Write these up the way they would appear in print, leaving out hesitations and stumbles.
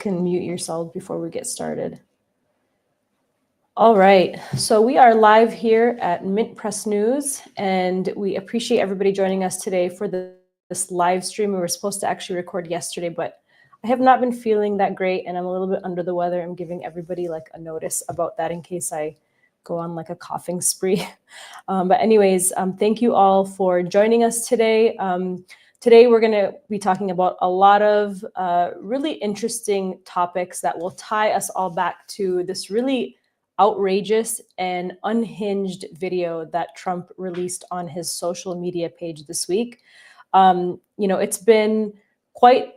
can mute yourself before we get started. All right, so we are live here at MintPress News, and we appreciate everybody joining us today for this live stream. We were supposed to actually record yesterday, but I have not been feeling that great, and I'm a little bit under the weather. I'm giving everybody like a notice about that in case I go on like a coughing spree. But anyways, thank you all for joining us today. Today, we're going to be talking about a lot of really interesting topics that will tie us all back to this really outrageous and unhinged video that Trump released on his social media page this week. It's been quite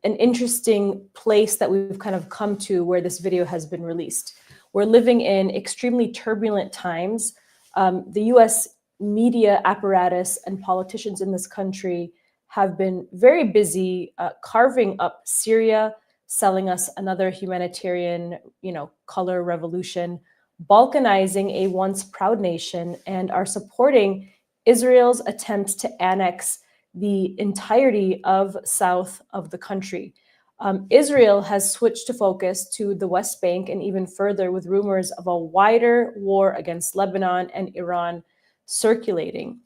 an interesting place that we've kind of come to where this video has been released. We're living in extremely turbulent times. The US media apparatus and politicians in this country have been very busy carving up Syria, selling us another humanitarian, color revolution, balkanizing a once proud nation, and are supporting Israel's attempts to annex the entirety of south of the country. Israel has switched to focus to the West Bank and even further with rumors of a wider war against Lebanon and Iran circulating.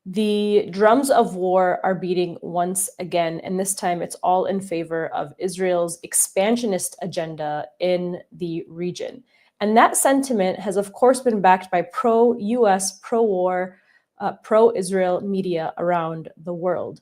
The drums of war are beating once again, and this time it's all in favor of Israel's expansionist agenda in the region. And that sentiment has, of course, been backed by pro-US, pro-war, pro-Israel media around the world.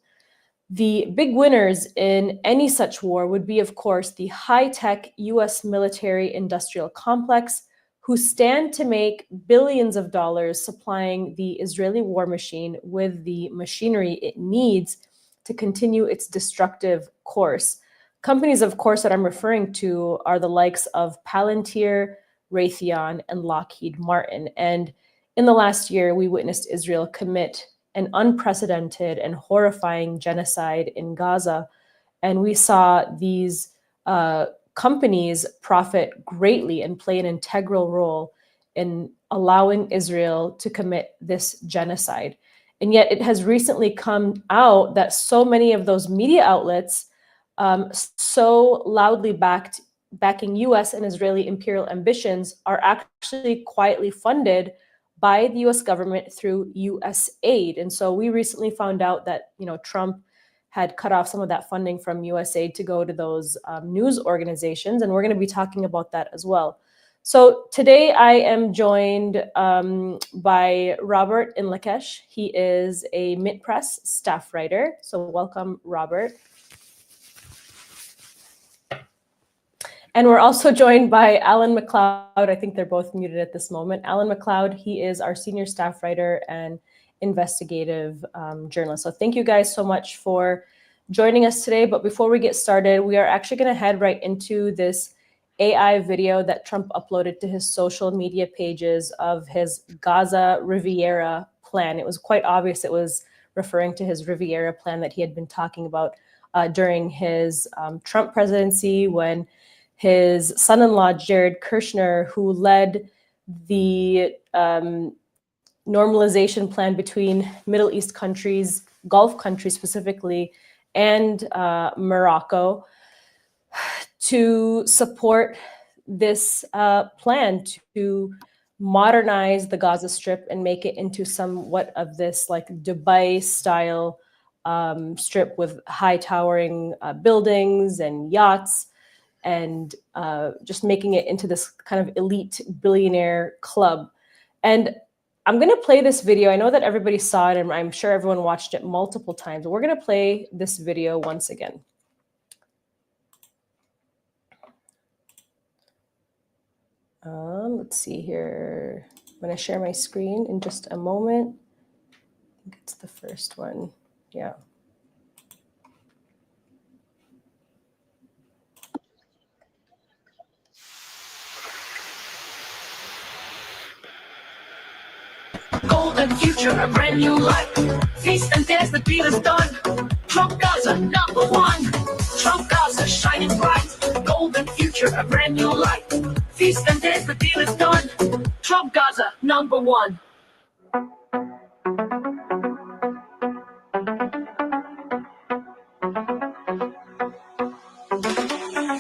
The big winners in any such war would be, of course, the high-tech US military-industrial complex, who stand to make billions of dollars supplying the Israeli war machine with the machinery it needs to continue its destructive course. Companies, of course, that I'm referring to are the likes of Palantir, Raytheon, and Lockheed Martin. And in the last year, we witnessed Israel commit an unprecedented and horrifying genocide in Gaza. And we saw these companies profit greatly and play an integral role in allowing Israel to commit this genocide. And yet it has recently come out that so many of those media outlets so loudly backing US and Israeli imperial ambitions are actually quietly funded by the US government through USAID. And so we recently found out that, Trump had cut off some of that funding from USAID to go to those news organizations. And we're going to be talking about that as well. So today I am joined by Robert Inlakesh. He is a MintPress staff writer. So welcome, Robert. And we're also joined by Alan McLeod. I think they're both muted at this moment. Alan McLeod, he is our senior staff writer and investigative journalist. So thank you guys so much for joining us today. But before we get started, we are actually going to head right into this AI video that Trump uploaded to his social media pages of his Gaza Riviera plan. It was quite obvious it was referring to his Riviera plan that he had been talking about during his Trump presidency, when his son-in-law, Jared Kushner, who led the normalization plan between Middle East countries, Gulf countries specifically, and Morocco, to support this plan to modernize the Gaza Strip and make it into somewhat of this like Dubai-style strip with high towering buildings and yachts, and just making it into this kind of elite billionaire club. And I'm going to play this video. I know that everybody saw it, and I'm sure everyone watched it multiple times. We're going to play this video once again. Let's see here. I'm going to share my screen in just a moment. I think it's the first one. Yeah. Golden future, a brand new life. Feast and dance, the deal is done. Trump Gaza, number one. Trump Gaza, shining bright. Golden future, a brand new life. Feast and dance, the deal is done. Trump Gaza, number one.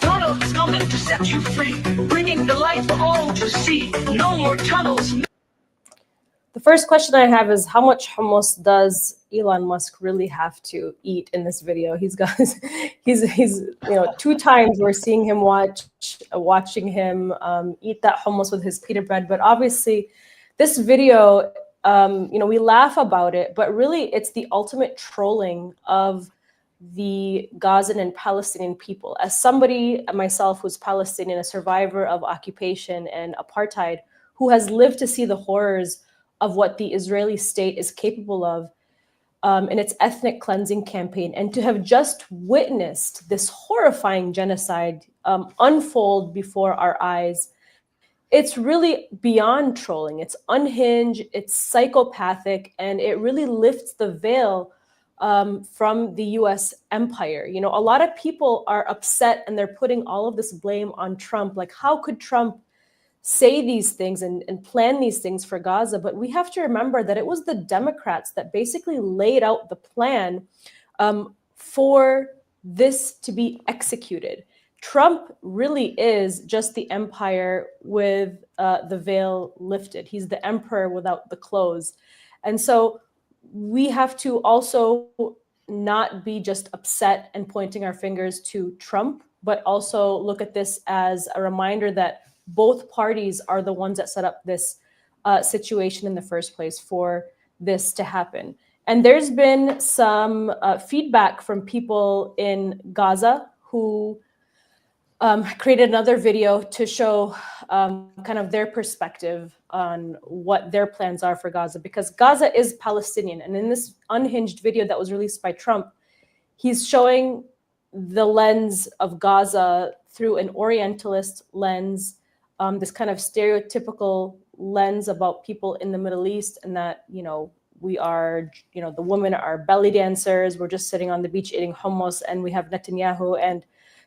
Donald set you free, bringing the light for all to see. No more tunnels. The first question I have is, how much hummus does Elon Musk really have to eat in this video? He's got, he's 2 times we're seeing him watching him eat that hummus with his pita bread. But obviously, this video, we laugh about it, but really it's the ultimate trolling of the Gazan and Palestinian people. As somebody myself who's Palestinian, a survivor of occupation and apartheid, who has lived to see the horrors of what the Israeli state is capable of in its ethnic cleansing campaign, and to have just witnessed this horrifying genocide unfold before our eyes, it's really beyond trolling. It's unhinged, it's psychopathic, and it really lifts the veil from the US empire. A lot of people are upset and they're putting all of this blame on Trump. Like, how could Trump say these things and plan these things for Gaza? But we have to remember that it was the Democrats that basically laid out the plan for this to be executed. Trump really is just the empire with the veil lifted. He's the emperor without the clothes. And so we have to also not be just upset and pointing our fingers to Trump, but also look at this as a reminder that both parties are the ones that set up this situation in the first place for this to happen. And there's been some feedback from people in Gaza who created another video to show kind of their perspective on what their plans are for Gaza, because Gaza is Palestinian. And in this unhinged video that was released by Trump, he's showing the lens of Gaza through an Orientalist lens, this kind of stereotypical lens about people in the Middle East, and that, we are, the women are belly dancers. We're just sitting on the beach eating hummus, and we have Netanyahu and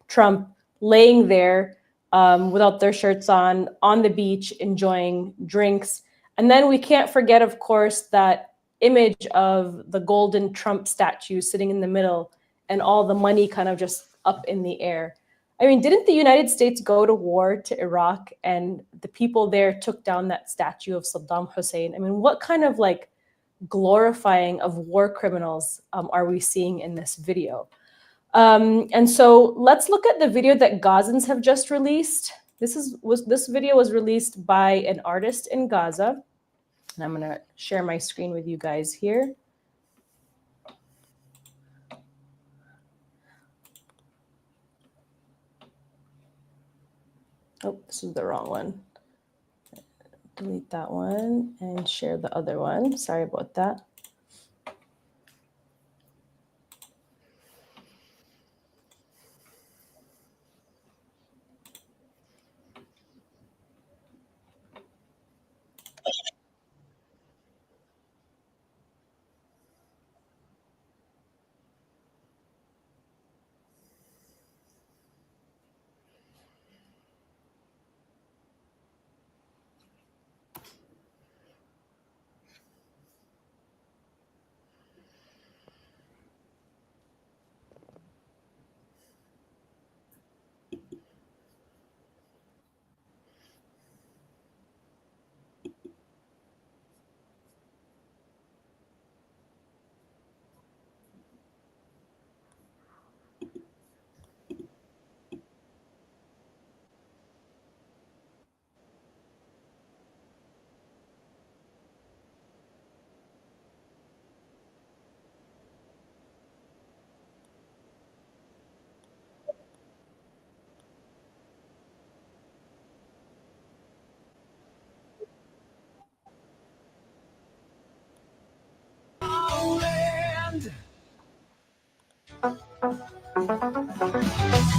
Trump laying there without their shirts on the beach, enjoying drinks. And then we can't forget, of course, that image of the golden Trump statue sitting in the middle and all the money kind of just up in the air. I mean, didn't the United States go to war to Iraq and the people there took down that statue of Saddam Hussein? I mean, what kind of glorifying of war criminals are we seeing in this video? And so let's look at the video that Gazans have just released. This video was released by an artist in Gaza. And I'm going to share my screen with you guys here. Oh, this is the wrong one. Delete that one and share the other one. Sorry about that.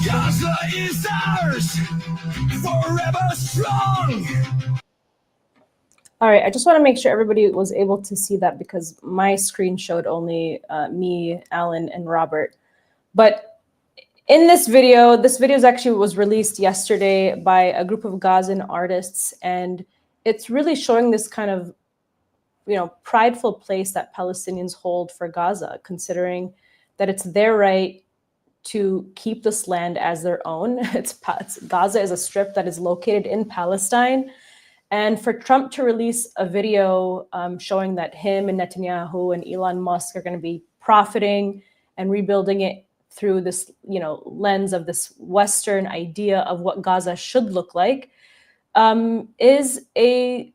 Gaza is ours, forever strong. All right, I just want to make sure everybody was able to see that, because my screen showed only me, Alan, and Robert. But in this video actually was released yesterday by a group of Gazan artists, and it's really showing this kind of, prideful place that Palestinians hold for Gaza, considering that it's their right to keep this land as their own. Gaza is a strip that is located in Palestine. And for Trump to release a video showing that him and Netanyahu and Elon Musk are going to be profiting and rebuilding it through this, lens of this Western idea of what Gaza should look like, is a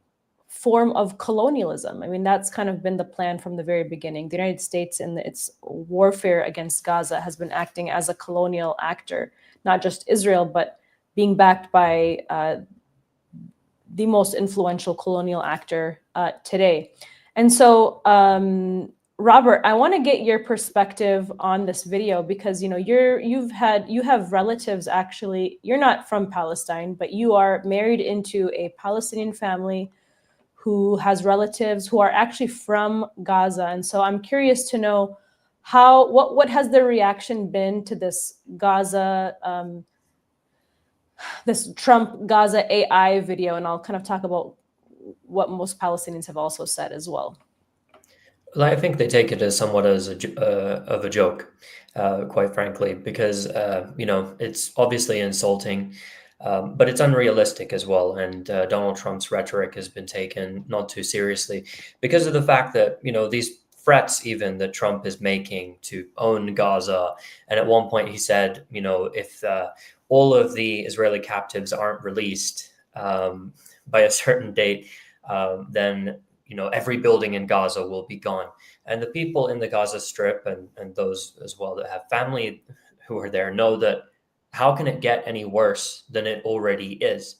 form of colonialism. I mean, that's kind of been the plan from the very beginning. The United States in its warfare against Gaza has been acting as a colonial actor, not just Israel, but being backed by the most influential colonial actor today. And so, Robert, I want to get your perspective on this video because you have relatives. Actually, you're not from Palestine, but you are married into a Palestinian family who has relatives who are actually from Gaza. And so I'm curious to know what has their reaction been to this Gaza, this Trump Gaza AI video, and I'll kind of talk about what most Palestinians have also said as well. Well, I think they take it as somewhat of a joke, quite frankly, because it's obviously insulting, but it's unrealistic as well. And Donald Trump's rhetoric has been taken not too seriously because of the fact that these threats even that Trump is making to own Gaza. And at one point he said, if all of the Israeli captives aren't released by a certain date, then every building in Gaza will be gone. And the people in the Gaza Strip and those as well that have family who are there know that how can it get any worse than it already is?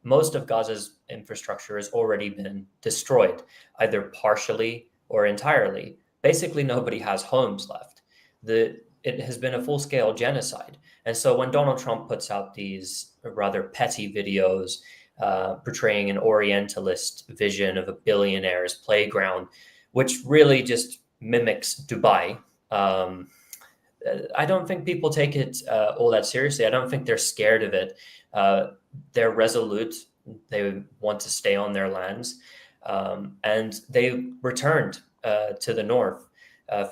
Most of Gaza's infrastructure has already been destroyed, either partially or entirely. Basically, nobody has homes left. It has been a full-scale genocide. And so when Donald Trump puts out these rather petty videos portraying an Orientalist vision of a billionaire's playground, which really just mimics Dubai, I don't think people take it all that seriously. I don't think they're scared of it. They're resolute. They want to stay on their lands. And they returned to the north.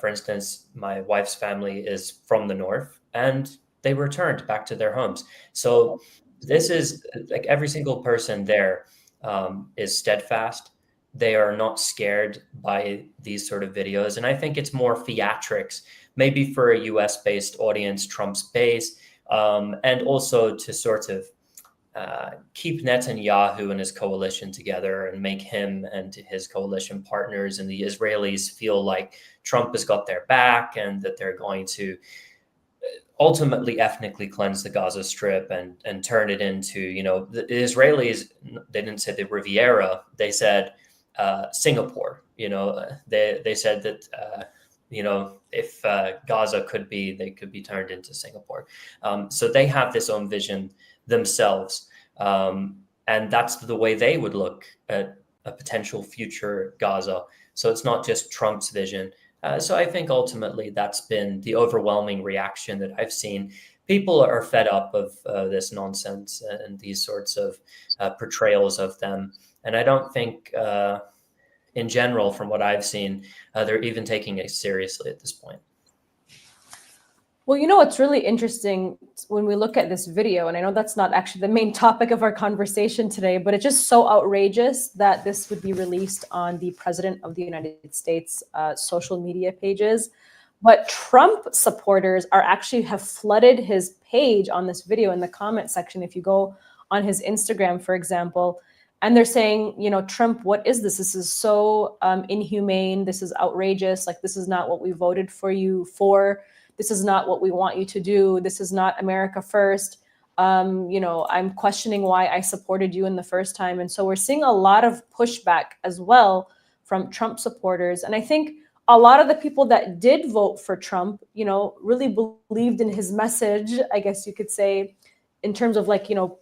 For instance, my wife's family is from the north, and they returned back to their homes. So this is like every single person there is steadfast. They are not scared by these sort of videos. And I think it's more theatrics, maybe for a US-based audience, Trump's base, and also to sort of keep Netanyahu and his coalition together and make him and his coalition partners and the Israelis feel like Trump has got their back and that they're going to ultimately ethnically cleanse the Gaza Strip and turn it into, the Israelis, they didn't say the Riviera, they said Singapore. They said that, if Gaza they could be turned into Singapore. So they have this own vision themselves. And that's the way they would look at a potential future Gaza. So it's not just Trump's vision. So I think ultimately that's been the overwhelming reaction that I've seen. People are fed up of this nonsense and these sorts of portrayals of them. And I don't think in general, from what I've seen, they're even taking it seriously at this point. Well, what's really interesting when we look at this video, and I know that's not actually the main topic of our conversation today, but it's just so outrageous that this would be released on the President of the United States social media pages. But Trump supporters have flooded his page on this video in the comment section. If you go on his Instagram, for example, and they're saying, Trump, what is this? This is so inhumane. This is outrageous. Like, this is not what we voted for you for. This is not what we want you to do. This is not America first. I'm questioning why I supported you in the first time. And so we're seeing a lot of pushback as well from Trump supporters. And I think a lot of the people that did vote for Trump, really believed in his message, I guess you could say, in terms of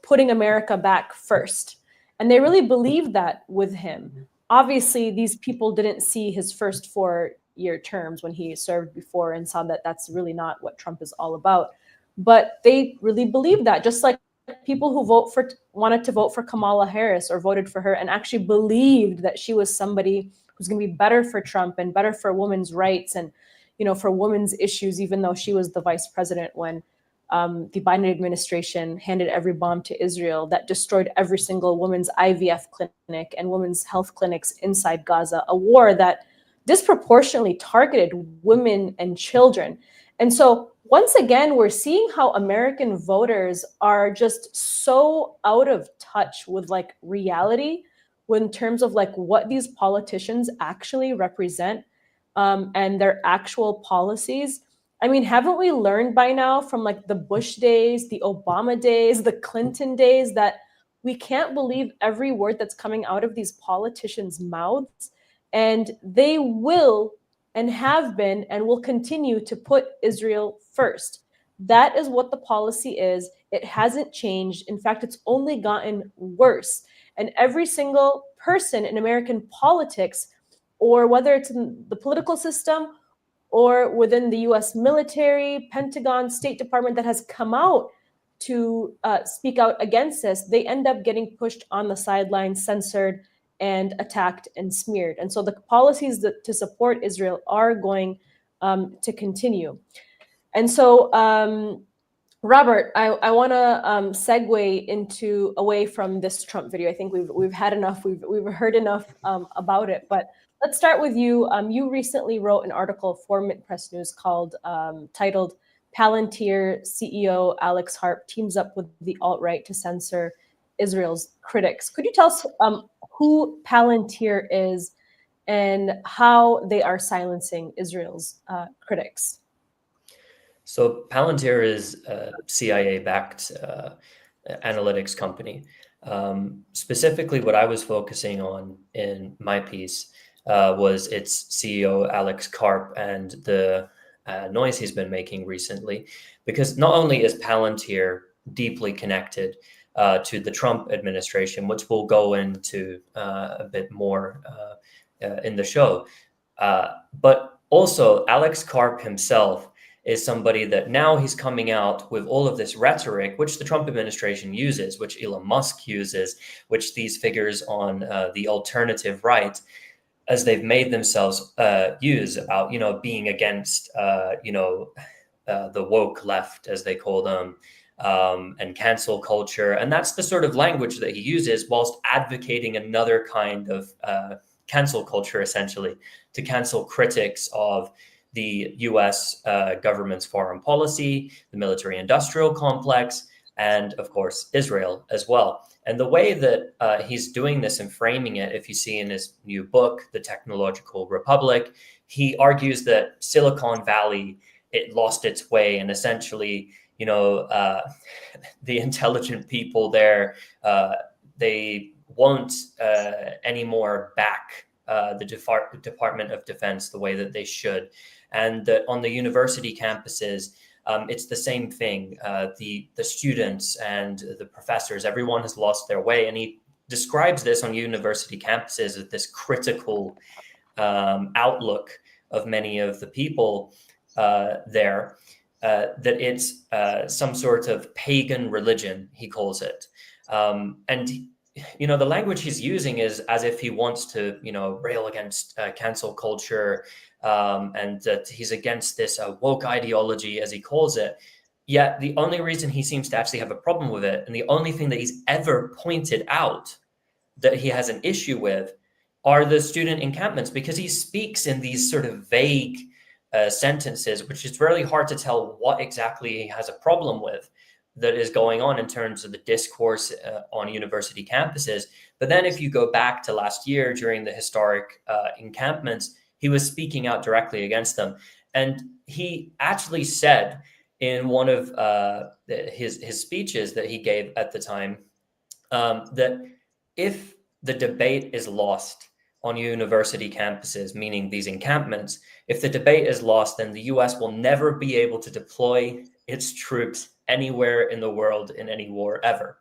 putting America back first. And they really believed that with him. Obviously, these people didn't see his first 4-year terms when he served before and saw that that's really not what Trump is all about. But they really believed that, just like people who wanted to vote for Kamala Harris or voted for her and actually believed that she was somebody who's going to be better for Trump and better for women's rights and, for women's issues, even though she was the vice president when the Biden administration handed every bomb to Israel that destroyed every single women's IVF clinic and women's health clinics inside Gaza, a war that disproportionately targeted women and children. And so once again, we're seeing how American voters are just so out of touch with like reality in terms of like what these politicians actually represent and their actual policies. I mean, haven't we learned by now from like the Bush days, the Obama days, the Clinton days that we can't believe every word that's coming out of these politicians' mouths? And they will and have been and will continue to put Israel first. That is what the policy is. It hasn't changed. In fact, it's only gotten worse. And every single person in American politics, or whether it's in the political system or within the US military, Pentagon, State Department, that has come out to speak out against this, they end up getting pushed on the sidelines, censored, and attacked and smeared. And so the policies to support Israel are going to continue. And so, Robert, I want to segue into away from this Trump video. I think we've had enough. We've heard enough about it. But let's start with you. You recently wrote an article for MintPress News titled "Palantir CEO Alex Harp teams up with the alt-right to censor Israel's critics." Could you tell us who Palantir is and how they are silencing Israel's critics? So Palantir is a CIA-backed analytics company. Specifically, what I was focusing on in my piece was its CEO, Alex Karp, and the noise he's been making recently. Because not only is Palantir deeply connected to the Trump administration, which we'll go into a bit more in the show, but also Alex Karp himself is somebody that now he's coming out with all of this rhetoric, which the Trump administration uses, which Elon Musk uses, which these figures on the alternative right, as they've made themselves use about, being against, the woke left, as they call them, and cancel culture. And that's the sort of language that he uses whilst advocating another kind of cancel culture, essentially, to cancel critics of the US government's foreign policy, the military-industrial complex, and of course, Israel as well. And the way that he's doing this and framing it, if you see in his new book, The Technological Republic, he argues that Silicon Valley, it lost its way, and essentially, the intelligent people there, they won't anymore back the Department of Defense the way that they should. And that on the university campuses, it's the same thing. The students and the professors, everyone has lost their way. And he describes this on university campuses as this critical outlook of many of the people there, that it's some sort of pagan religion, he calls it. And the language he's using is as if he wants to, rail against cancel culture, and that he's against this woke ideology, as he calls it. Yet the only reason he seems to actually have a problem with it, and the only thing that he's ever pointed out that he has an issue with, are the student encampments, because he speaks in these sort of vague sentences, which is really hard to tell what exactly he has a problem with that is going on in terms of the discourse on university campuses. But then if you go back to last year during the historic encampments, he was speaking out directly against them. And he actually said in one of his speeches that he gave at the time, that if the debate is lost on university campuses, meaning these encampments, if the debate is lost, then the US will never be able to deploy its troops anywhere in the world in any war ever.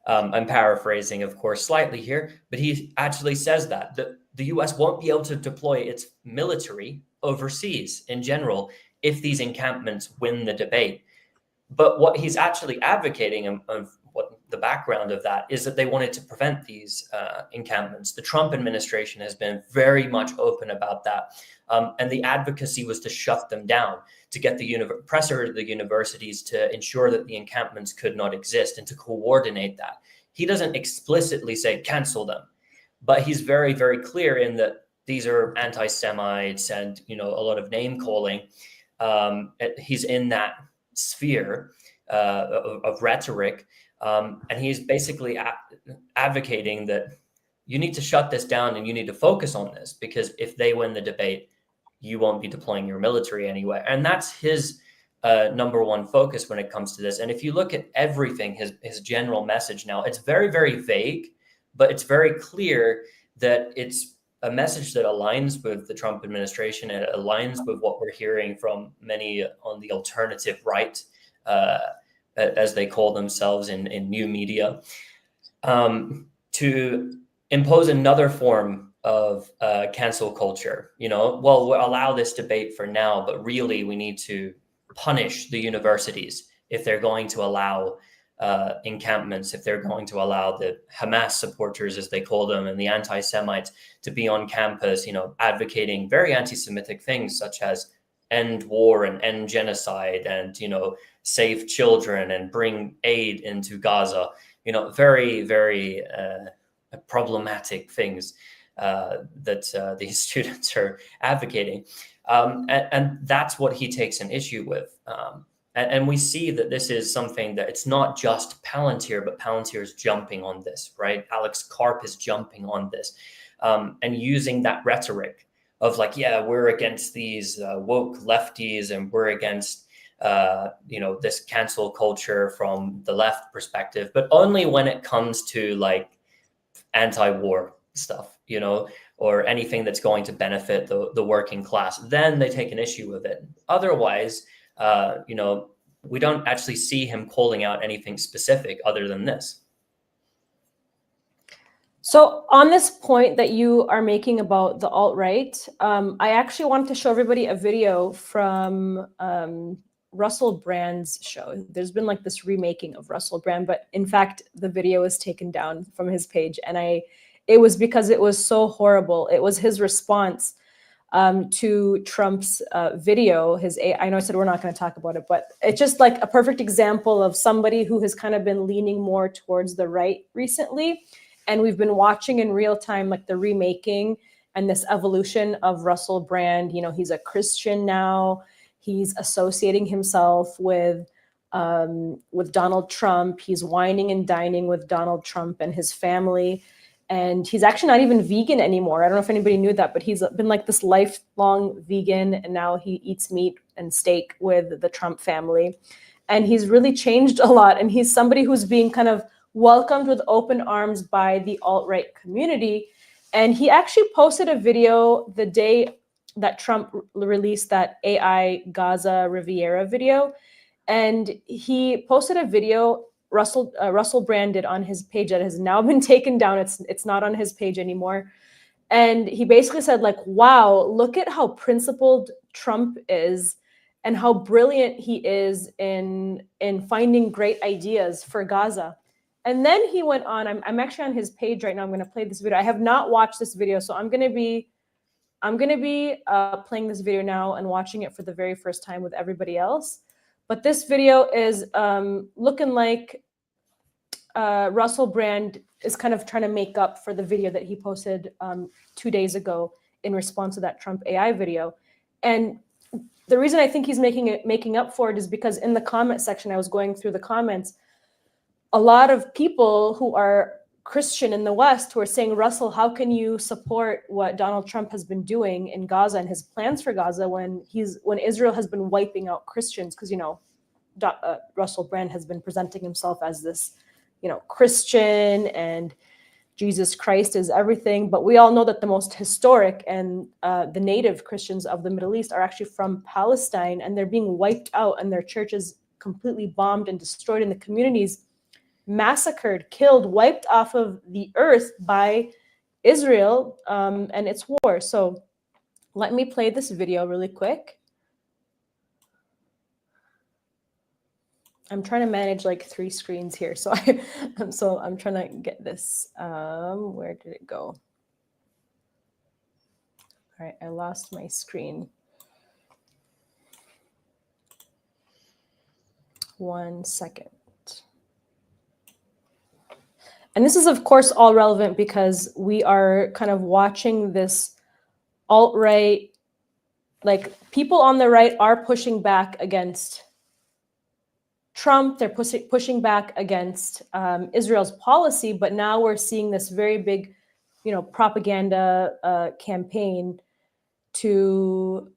I'm paraphrasing, of course, slightly here, but he actually says that the US won't be able to deploy its military overseas in general if these encampments win the debate. But what he's actually advocating, of what the background of that is that they wanted to prevent these encampments. The Trump administration has been very much open about that. And the advocacy was to shut them down, to get the pressure of the universities to ensure that the encampments could not exist and to coordinate that. He doesn't explicitly say cancel them, but he's very, very clear in that these are anti-Semites and, a lot of name calling. He's in that sphere of rhetoric, and he's basically advocating that you need to shut this down and you need to focus on this, because if they win the debate, you won't be deploying your military anywhere. And that's his number one focus when it comes to this. And if you look at everything, his general message now, it's very, very vague, but it's very clear that it's a message that aligns with the Trump administration. It aligns with what we're hearing from many on the alternative right, as they call themselves in new media, to impose another form of cancel culture. Well, we'll allow this debate for now, but really we need to punish the universities if they're going to allow encampments, if they're going to allow the Hamas supporters, as they call them, and the anti-Semites to be on campus, advocating very anti-Semitic things such as end war and end genocide and, save children and bring aid into Gaza, very, very problematic things that these students are advocating. And that's what he takes an issue with. And we see that this is something that it's not just Palantir, but Palantir is jumping on this, right? Alex Karp is jumping on this and using that rhetoric of like, yeah, we're against these woke lefties and we're against, this cancel culture from the left perspective, but only when it comes to like anti-war stuff, or anything that's going to benefit the working class. Then they take an issue with it. Otherwise, we don't actually see him calling out anything specific other than this. So on this point that you are making about the alt-right, I actually wanted to show everybody a video from Russell Brand's show. There's been like this remaking of Russell Brand, but in fact, the video was taken down from his page. And it was because it was so horrible. It was his response to Trump's video, I know I said we're not going to talk about it, but it's just like a perfect example of somebody who has kind of been leaning more towards the right recently. And we've been watching in real time, like the remaking and this evolution of Russell Brand. He's a Christian now. He's associating himself with Donald Trump. He's wining and dining with Donald Trump and his family. And he's actually not even vegan anymore. I don't know if anybody knew that, but he's been like this lifelong vegan. And now he eats meat and steak with the Trump family. And he's really changed a lot. And he's somebody who's being kind of welcomed with open arms by the alt-right community. And he actually posted a video the day that Trump released that AI Gaza Riviera video. And he posted a video Russell Brand did on his page that has now been taken down. It's not on his page anymore. And he basically said like, wow, look at how principled Trump is and how brilliant he is in finding great ideas for Gaza. And then he went on, I'm actually on his page right now. I'm going to play this video. I have not watched this video, so I'm going to be playing this video now and watching it for the very first time with everybody else. But this video is looking like Russell Brand is kind of trying to make up for the video that he posted 2 days ago in response to that Trump AI video. And the reason I think he's making up for it is because in the comment section, I was going through the comments, a lot of people who are Christian in the West who are saying, Russell, how can you support what Donald Trump has been doing in Gaza and his plans for Gaza when Israel has been wiping out Christians? Because, Russell Brand has been presenting himself as this, Christian and Jesus Christ is everything. But we all know that the most historic and the native Christians of the Middle East are actually from Palestine, and they're being wiped out and their churches completely bombed and destroyed, and the communities massacred, killed, wiped off of the earth by Israel and its war. So let me play this video really quick. I'm trying to manage like 3 screens here. So I'm trying to get this. Where did it go? All right, I lost my screen. 1 second. And this is, of course, all relevant because we are kind of watching this alt-right, like people on the right are pushing back against Trump. They're pushing back against Israel's policy, but now we're seeing this very big, propaganda campaign to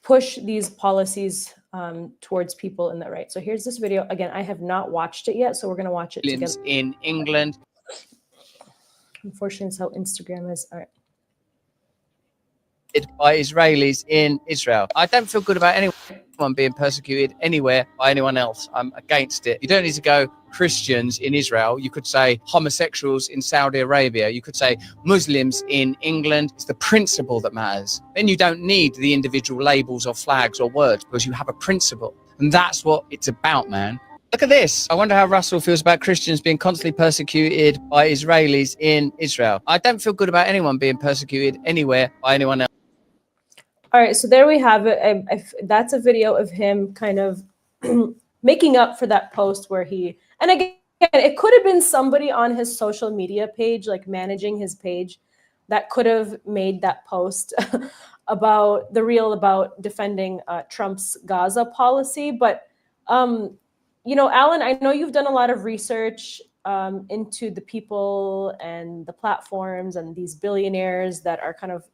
push these policies towards people in the right. So here's this video. Again, I have not watched it yet, so we're going to watch it together. In England. Unfortunately, it's how Instagram is. All right. By Israelis in Israel. I don't feel good about anyone being persecuted anywhere by anyone else. I'm against it. You don't need to go Christians in Israel. You could say homosexuals in Saudi Arabia. You could say Muslims in England. It's the principle that matters. Then you don't need the individual labels or flags or words because you have a principle. And that's what it's about, man. Look at this. I wonder how Russell feels about Christians being constantly persecuted by Israelis in Israel. I don't feel good about anyone being persecuted anywhere by anyone else. All right, so there we have it. That's a video of him kind of making up for that post where he, and again, it could have been somebody on his social media page, like managing his page, that could have made that post about defending Trump's Gaza policy. But, Alan, I know you've done a lot of research into the people and the platforms and these billionaires that are kind of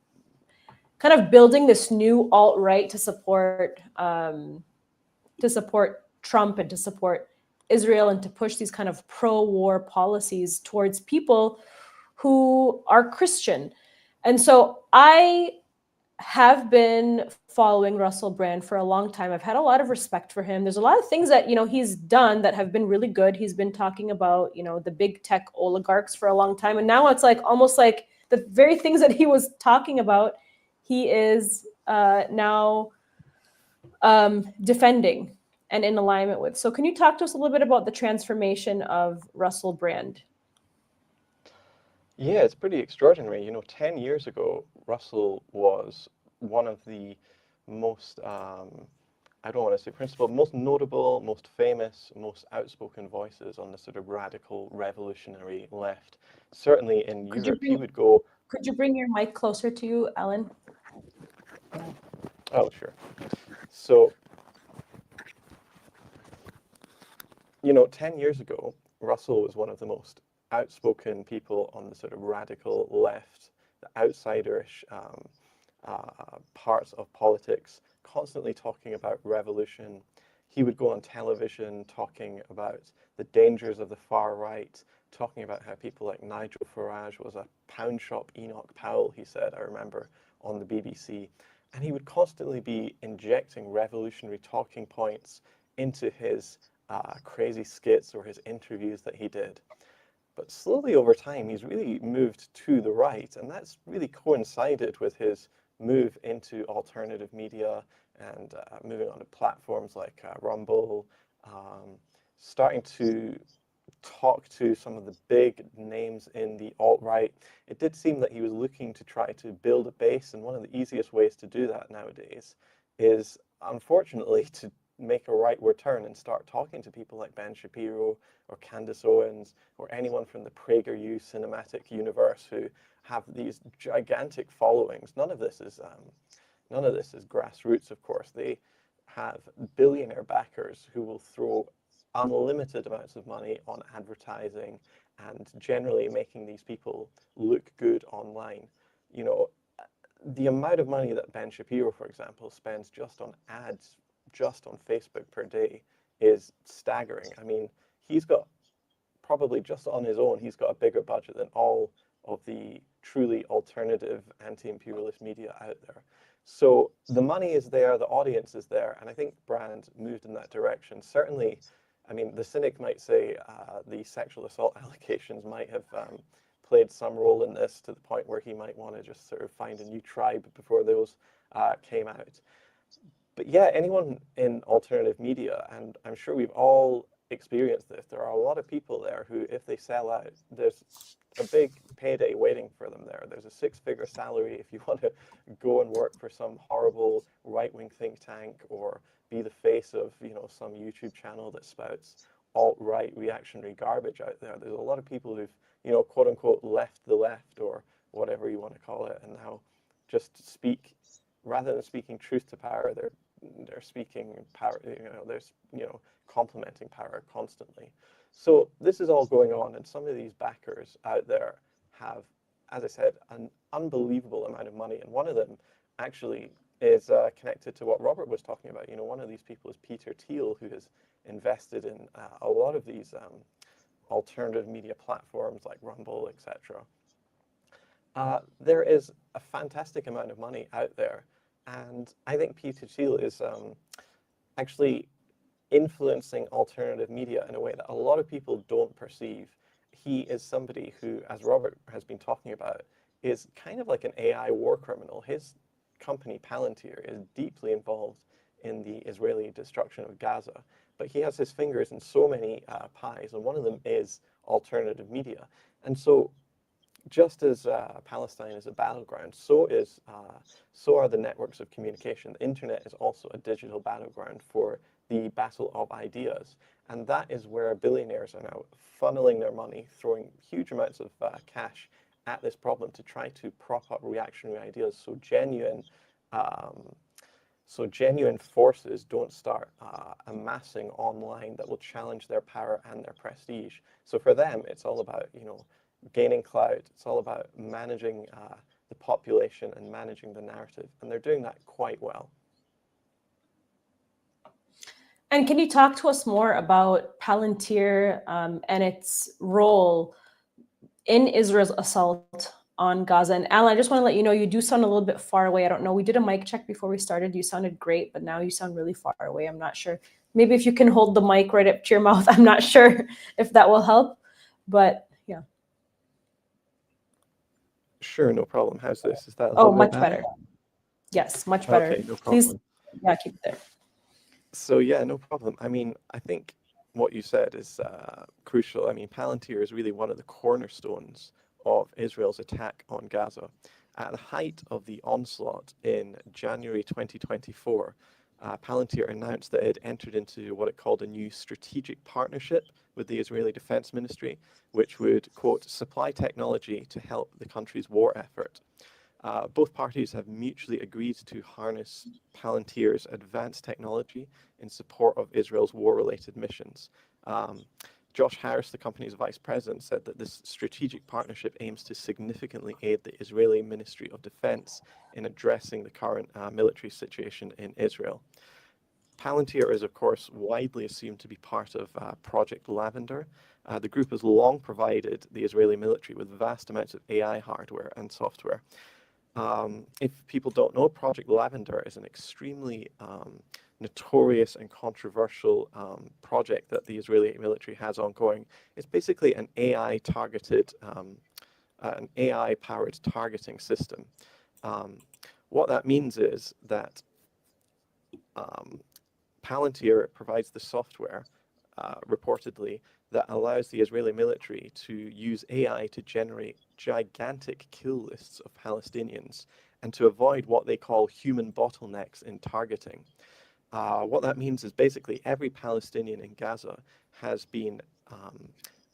building this new alt-right to support Trump and to support Israel and to push these kind of pro-war policies towards people who are Christian. And so I have been following Russell Brand for a long time. I've had a lot of respect for him. There's a lot of things that, he's done that have been really good. He's been talking about, the big tech oligarchs for a long time. And now it's like almost like the very things that he was talking about, he is now defending and in alignment with. So can you talk to us a little bit about the transformation of Russell Brand? Yeah, it's pretty extraordinary. 10 years ago, Russell was one of the most, I don't want to say principled, most notable, most famous, most outspoken voices on the sort of radical revolutionary left. Certainly in Europe, he would go... Could you bring your mic closer to you, Alan? Oh, sure. So, 10 years ago, Russell was one of the most outspoken people on the sort of radical left, the outsiderish parts of politics, constantly talking about revolution. He would go on television talking about the dangers of the far right, talking about how people like Nigel Farage was a pound shop Enoch Powell, he said, I remember, on the BBC. And he would constantly be injecting revolutionary talking points into his crazy skits or his interviews that he did. But slowly over time, he's really moved to the right, and that's really coincided with his move into alternative media and moving on to platforms like Rumble, starting to talk to some of the big names in the alt-right. It did seem that he was looking to try to build a base, and one of the easiest ways to do that nowadays is, unfortunately, to make a rightward turn and start talking to people like Ben Shapiro or Candace Owens or anyone from the PragerU cinematic universe who have these gigantic followings. None of this is grassroots, of course. They have billionaire backers who will throw unlimited amounts of money on advertising and generally making these people look good online. The amount of money that Ben Shapiro, for example, spends just on ads, just on Facebook per day is staggering. I mean, he's got probably just on his own, he's got a bigger budget than all of the truly alternative anti-imperialist media out there. So the money is there, the audience is there, and I think Brand moved in that direction. Certainly, I mean, the cynic might say the sexual assault allegations might have played some role in this to the point where he might want to just sort of find a new tribe before those came out. But yeah, anyone in alternative media, and I'm sure we've all experienced this, there are a lot of people there who, if they sell out, there's a big payday waiting for them there. There's a six-figure salary if you want to go and work for some horrible right-wing think tank or be the face of, some YouTube channel that spouts alt-right reactionary garbage out there. There's a lot of people who've, quote unquote, left the left or whatever you want to call it, and now just speak, rather than speaking truth to power, they're speaking power, they're complementing power constantly. So this is all going on, and some of these backers out there have, as I said, an unbelievable amount of money, and one of them actually is connected to what Robert was talking about. One of these people is Peter Thiel, who has invested in a lot of these alternative media platforms like Rumble, etc. There is a fantastic amount of money out there, and I think Peter Thiel is actually influencing alternative media in a way that a lot of people don't perceive. He is somebody who, as Robert has been talking about, is kind of like an AI war criminal. His company, Palantir, is deeply involved in the Israeli destruction of Gaza, but he has his fingers in so many pies, and one of them is alternative media. And so just as Palestine is a battleground, so are the networks of communication. The internet is also a digital battleground for the battle of ideas. And that is where billionaires are now funneling their money, throwing huge amounts of cash at this problem to try to prop up reactionary ideas so genuine forces don't start amassing online that will challenge their power and their prestige. So for them, it's all about, gaining clout. It's all about managing the population and managing the narrative. And they're doing that quite well. And can you talk to us more about Palantir and its role in Israel's assault on Gaza? And Alan, I just want to let you know, you do sound a little bit far away. I don't know. We did a mic check before we started. You sounded great, but now you sound really far away. I'm not sure. Maybe if you can hold the mic right up to your mouth, I'm not sure if that will help. But yeah. Sure, no problem. How's this? Is that a Oh, little much bit better. Yes, much better. Okay, no problem. Please, yeah, keep it there. So yeah, no problem. I mean, I think what you said is crucial. I mean, Palantir is really one of the cornerstones of Israel's attack on Gaza. At the height of the onslaught in January 2024, Palantir announced that it had entered into what it called a new strategic partnership with the Israeli Defense Ministry, which would, quote, supply technology to help the country's war effort. Both parties have mutually agreed to harness Palantir's advanced technology in support of Israel's war-related missions. Josh Harris, the company's vice president, said that this strategic partnership aims to significantly aid the Israeli Ministry of Defense in addressing the current military situation in Israel. Palantir is, of course, widely assumed to be part of Project Lavender. The group has long provided the Israeli military with vast amounts of AI hardware and software. If people don't know, Project Lavender is an extremely notorious and controversial project that the Israeli military has ongoing. It's basically an AI-targeted, an AI-powered targeting system. What that means is that Palantir provides the software, reportedly, that allows the Israeli military to use AI to generate gigantic kill lists of Palestinians and to avoid what they call human bottlenecks in targeting. What that means is basically every Palestinian in Gaza has been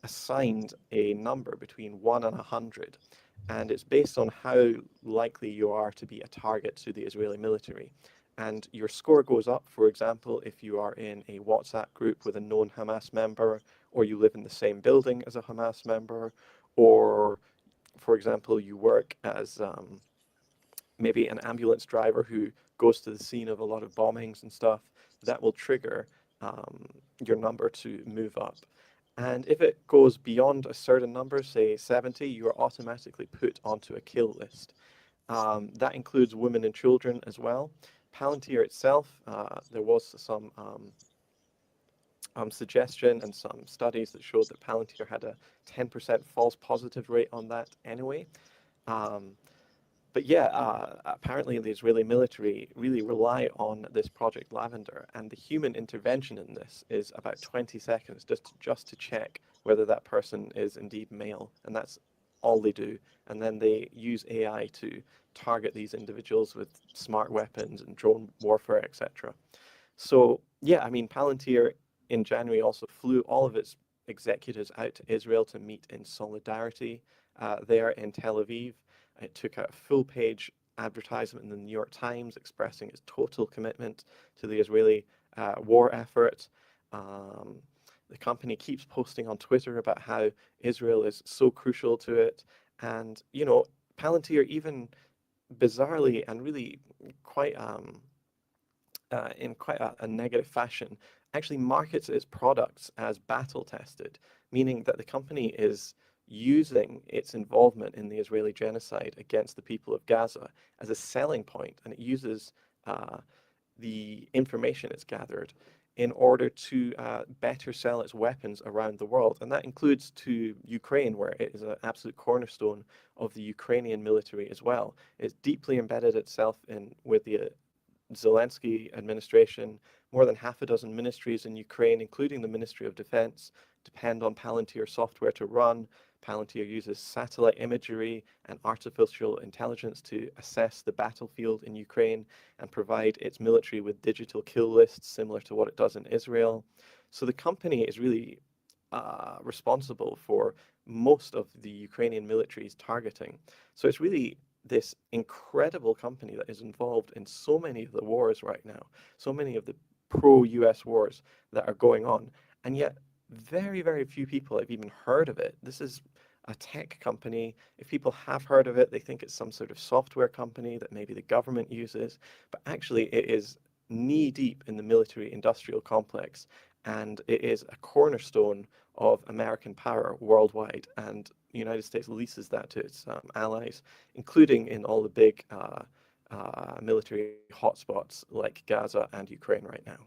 assigned a number between 1 and 100, and it's based on how likely you are to be a target to the Israeli military. And your score goes up, for example, if you are in a WhatsApp group with a known Hamas member, or you live in the same building as a Hamas member, or, for example, you work as maybe an ambulance driver who goes to the scene of a lot of bombings and stuff. That will trigger your number to move up. And if it goes beyond a certain number, say 70, you are automatically put onto a kill list. That includes women and children as well. Palantir itself, there was some suggestion and some studies that showed that Palantir had a 10% false positive rate on that anyway. But yeah, apparently the Israeli military really rely on this Project Lavender, and the human intervention in this is about 20 seconds just to check whether that person is indeed male, and that's all they do. And then they use AI to target these individuals with smart weapons and drone warfare, etc. So yeah, I mean, Palantir in January also flew all of its executives out to Israel to meet in solidarity there in Tel Aviv. It took out a full-page advertisement in the New York Times expressing its total commitment to the Israeli war effort. The company keeps posting on Twitter about how Israel is so crucial to it. And, you know, Palantir even bizarrely and really quite in quite a negative fashion, actually markets its products as battle tested, meaning that the company is using its involvement in the Israeli genocide against the people of Gaza as a selling point, and it uses the information it's gathered in order to better sell its weapons around the world. And that includes to Ukraine, where it is an absolute cornerstone of the Ukrainian military as well. It's deeply embedded itself in with the Zelensky administration. More than half a dozen ministries in Ukraine, including the Ministry of Defense, depend on Palantir software to run. Palantir uses satellite imagery and artificial intelligence to assess the battlefield in Ukraine and provide its military with digital kill lists similar to what it does in Israel. So the company is really responsible for most of the Ukrainian military's targeting. So it's really this incredible company that is involved in so many of the wars right now, so many of the pro-US wars that are going on, and yet very, very few people have even heard of it. This is a tech company. If people have heard of it, they think it's some sort of software company that maybe the government uses, but actually it is knee-deep in the military-industrial complex, and it is a cornerstone of American power worldwide, and the United States leases that to its allies, including in all the big military hotspots like Gaza and Ukraine right now.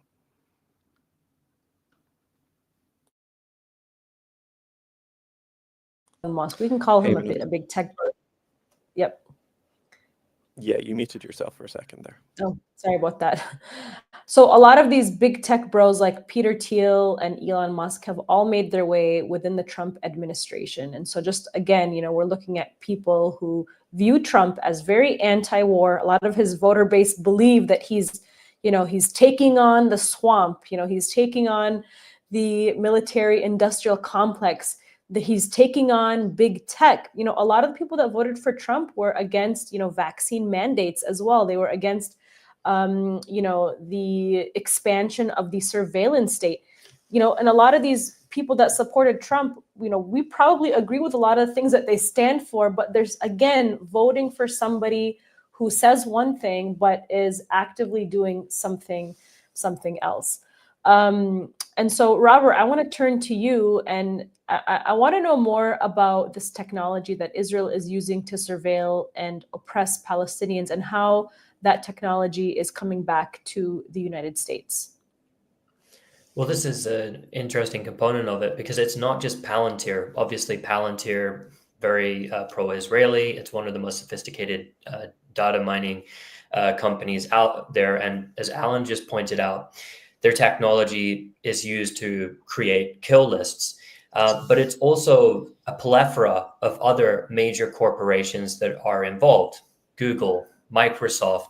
Musk. We can call him Hey, a big tech bro. Yep. Yeah, you muted yourself for a second there. Oh, sorry about that. So a lot of these big tech bros like Peter Thiel and Elon Musk have all made their way within the Trump administration. And so just again, you know, we're looking at people who view Trump as very anti-war. A lot of his voter base believe that he's, you know, he's taking on the swamp, you know, he's taking on the military industrial complex, that he's taking on big tech. You know, a lot of the people that voted for Trump were against, you know, vaccine mandates as well. They were against, you know, the expansion of the surveillance state. You know, and a lot of these people that supported Trump, you know, we probably agree with a lot of things that they stand for, but there's, again, voting for somebody who says one thing, but is actively doing something else. And so, Robert, I want to turn to you, and I want to know more about this technology that Israel is using to surveil and oppress Palestinians, and how that technology is coming back to the United States. Well, this is an interesting component of it because it's not just Palantir. Obviously, Palantir, very pro-Israeli. It's one of the most sophisticated data mining companies out there. And as Alan just pointed out, their technology is used to create kill lists. But it's also a plethora of other major corporations that are involved. Google, Microsoft,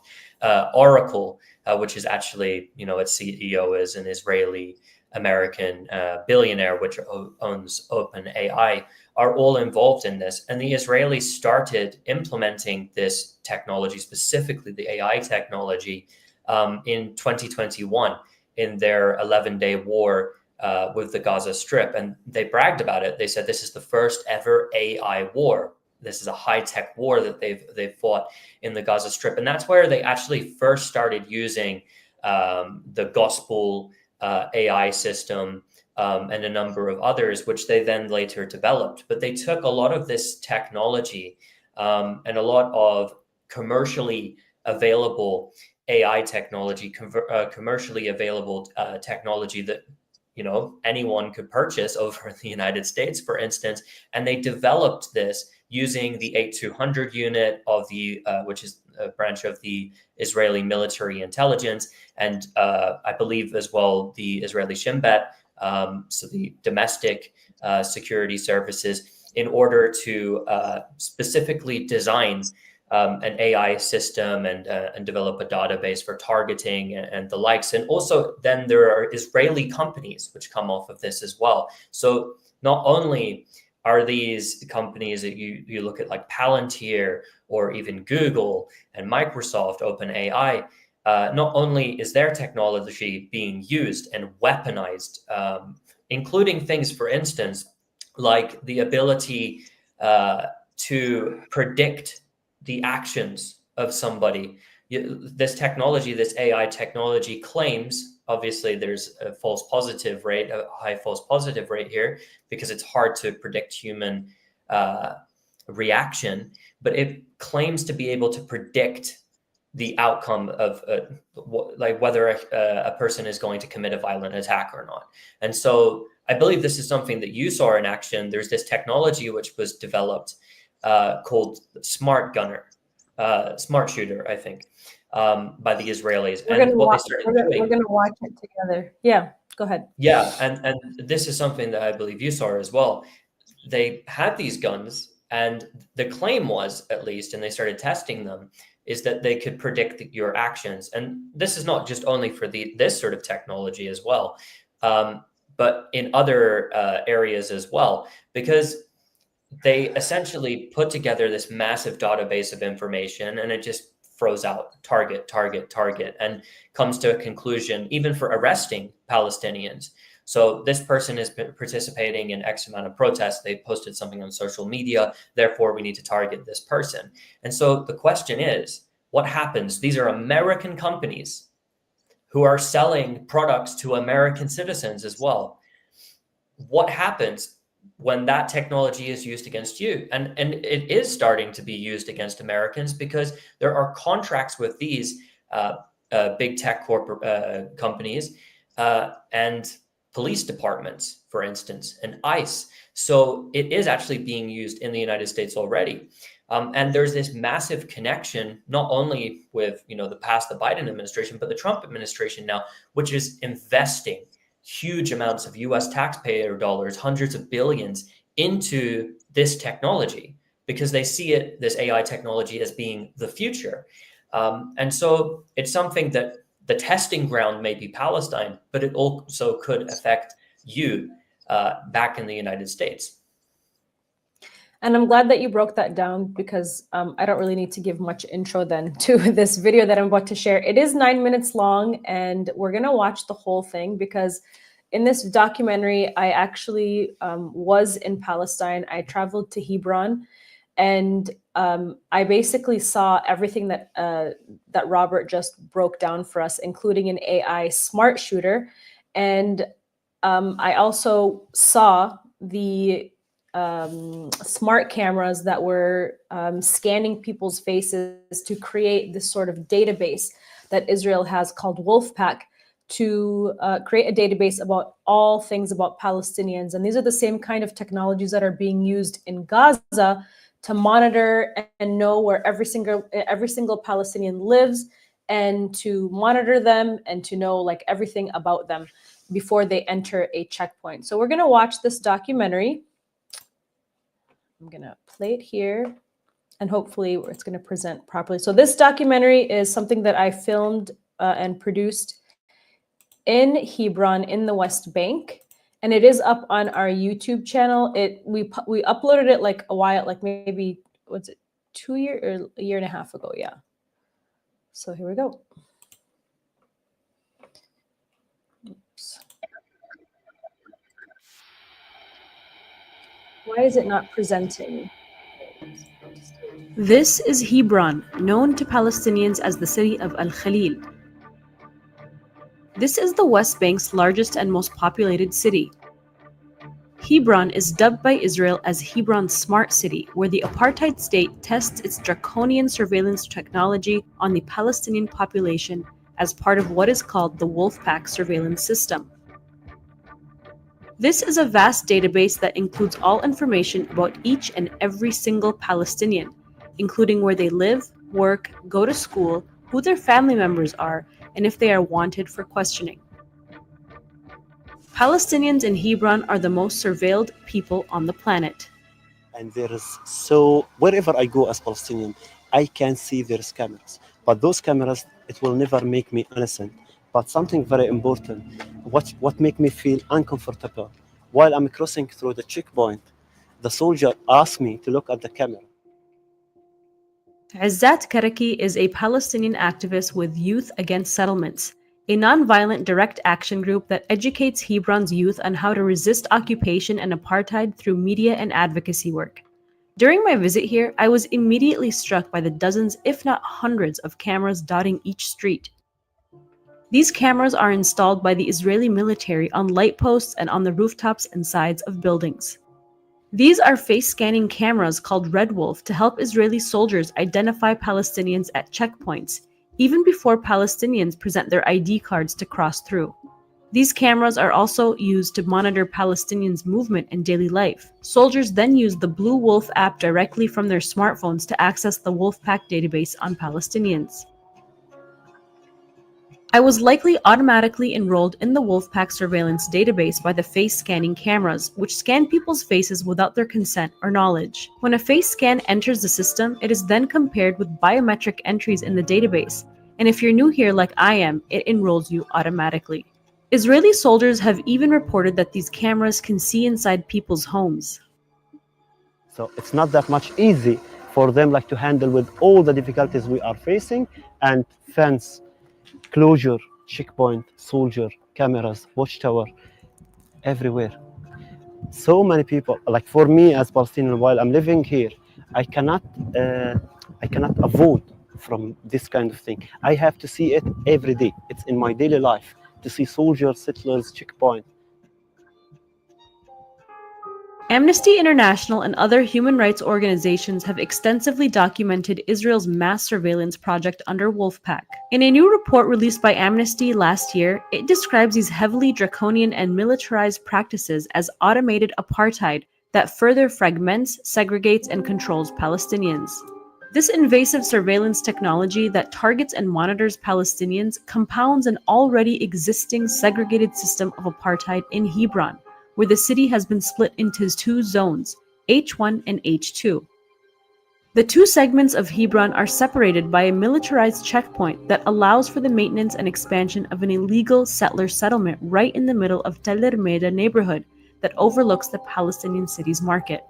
Oracle, which is actually, you know, its CEO is an Israeli American billionaire, which owns OpenAI, are all involved in this. And the Israelis started implementing this technology, specifically the AI technology, in 2021 in their 11-day war with the Gaza Strip. And they bragged about it. They said this is the first ever AI war. This is a high-tech war that they've fought in the Gaza Strip. And that's where they actually first started using the Gospel AI system and a number of others, which they then later developed. But they took a lot of this technology and a lot of commercially available AI technology, commercially available technology that, you know, anyone could purchase over in the United States, for instance, and they developed this using the 8200 unit of the, which is a branch of the Israeli military intelligence, and I believe as well the Israeli Shin Bet, so the domestic security services, in order to specifically design an AI system and develop a database for targeting and the likes. And also then there are Israeli companies which come off of this as well. So not only are these companies that you look at like Palantir or even Google and Microsoft, OpenAI, not only is their technology being used and weaponized, including things, for instance, like the ability to predict the actions of somebody. This technology, this AI technology claims, obviously there's a false positive rate, a high false positive rate here, because it's hard to predict human reaction, but it claims to be able to predict the outcome of like whether a person is going to commit a violent attack or not. And so I believe this is something that you saw in action. There's this technology which was developed called Smart Gunner, Smart Shooter, I think, by the Israelis. We're going to watch it together. Yeah, go ahead. Yeah, and this is something that I believe you saw as well. They had these guns, and the claim was, at least, and they started testing them, is that they could predict your actions. And this is not just only for this sort of technology as well, but in other areas as well, because they essentially put together this massive database of information, and it just throws out target, target, target, and comes to a conclusion, even for arresting Palestinians. So this person has been participating in X amount of protests. They posted something on social media. Therefore, we need to target this person. And so the question is, what happens? These are American companies who are selling products to American citizens as well. What happens when that technology is used against you? And it is starting to be used against Americans, because there are contracts with these big tech corporate companies and police departments, for instance, and ICE. So it is actually being used in the United States already. And there's this massive connection, not only with the Biden administration, but the Trump administration now, which is investing huge amounts of US taxpayer dollars, hundreds of billions, into this technology, because they see this AI technology, as being the future. And so it's something that the testing ground may be Palestine, but it also could affect you back in the United States. And I'm glad that you broke that down, because I don't really need to give much intro then to this video that I'm about to share. It is 9 minutes long, and we're going to watch the whole thing, because in this documentary, I actually was in Palestine. I traveled to Hebron, and I basically saw everything that that Robert just broke down for us, including an AI smart shooter. And I also saw the smart cameras that were scanning people's faces to create this sort of database that Israel has called Wolfpack, to create a database about all things about Palestinians. And these are the same kind of technologies that are being used in Gaza to monitor and know where every single Palestinian lives, and to monitor them and to know like everything about them before they enter a checkpoint. So we're going to watch this documentary. I'm going to play it here, and hopefully it's going to present properly. So this documentary is something that I filmed and produced in Hebron in the West Bank, and it is up on our YouTube channel. We uploaded it like a while, like maybe, what's it, 2 years or a year and a half ago? Yeah. So here we go. Oops. Why is it not presenting? This is Hebron, known to Palestinians as the city of Al-Khalil. This is the West Bank's largest and most populated city. Hebron is dubbed by Israel as Hebron's smart city, where the apartheid state tests its draconian surveillance technology on the Palestinian population as part of what is called the Wolfpack surveillance system. This is a vast database that includes all information about each and every single Palestinian, including where they live, work, go to school, who their family members are, and if they are wanted for questioning. Palestinians in Hebron are the most surveilled people on the planet. And wherever I go as Palestinian, I can see there's cameras. But those cameras, it will never make me innocent. But something very important, what make me feel uncomfortable, while I'm crossing through the checkpoint, the soldier asked me to look at the camera. Izzat Karaki is a Palestinian activist with Youth Against Settlements, a non-violent direct action group that educates Hebron's youth on how to resist occupation and apartheid through media and advocacy work. During my visit here, I was immediately struck by the dozens, if not hundreds, of cameras dotting each street. These cameras are installed by the Israeli military on light posts and on the rooftops and sides of buildings. These are face-scanning cameras called Red Wolf to help Israeli soldiers identify Palestinians at checkpoints, even before Palestinians present their ID cards to cross through. These cameras are also used to monitor Palestinians' movement and daily life. Soldiers then use the Blue Wolf app directly from their smartphones to access the Wolfpack database on Palestinians. I was likely automatically enrolled in the Wolfpack surveillance database by the face scanning cameras, which scan people's faces without their consent or knowledge. When a face scan enters the system, it is then compared with biometric entries in the database, and if you're new here like I am, it enrolls you automatically. Israeli soldiers have even reported that these cameras can see inside people's homes. So it's not that much easy for them to handle with all the difficulties we are facing, and fence, closure, checkpoint, soldier, cameras, watchtower, everywhere. So many people, for me as Palestinian, while I'm living here, I cannot avoid from this kind of thing. I have to see it every day. It's in my daily life to see soldiers, settlers, checkpoint. Amnesty International and other human rights organizations have extensively documented Israel's mass surveillance project under Wolfpack. In a new report released by Amnesty last year, it describes these heavily draconian and militarized practices as automated apartheid that further fragments, segregates, and controls Palestinians. This invasive surveillance technology that targets and monitors Palestinians compounds an already existing segregated system of apartheid in Hebron, where the city has been split into two zones, H1 and H2. The two segments of Hebron are separated by a militarized checkpoint that allows for the maintenance and expansion of an illegal settler settlement right in the middle of Tel Ermeda neighborhood that overlooks the Palestinian city's market.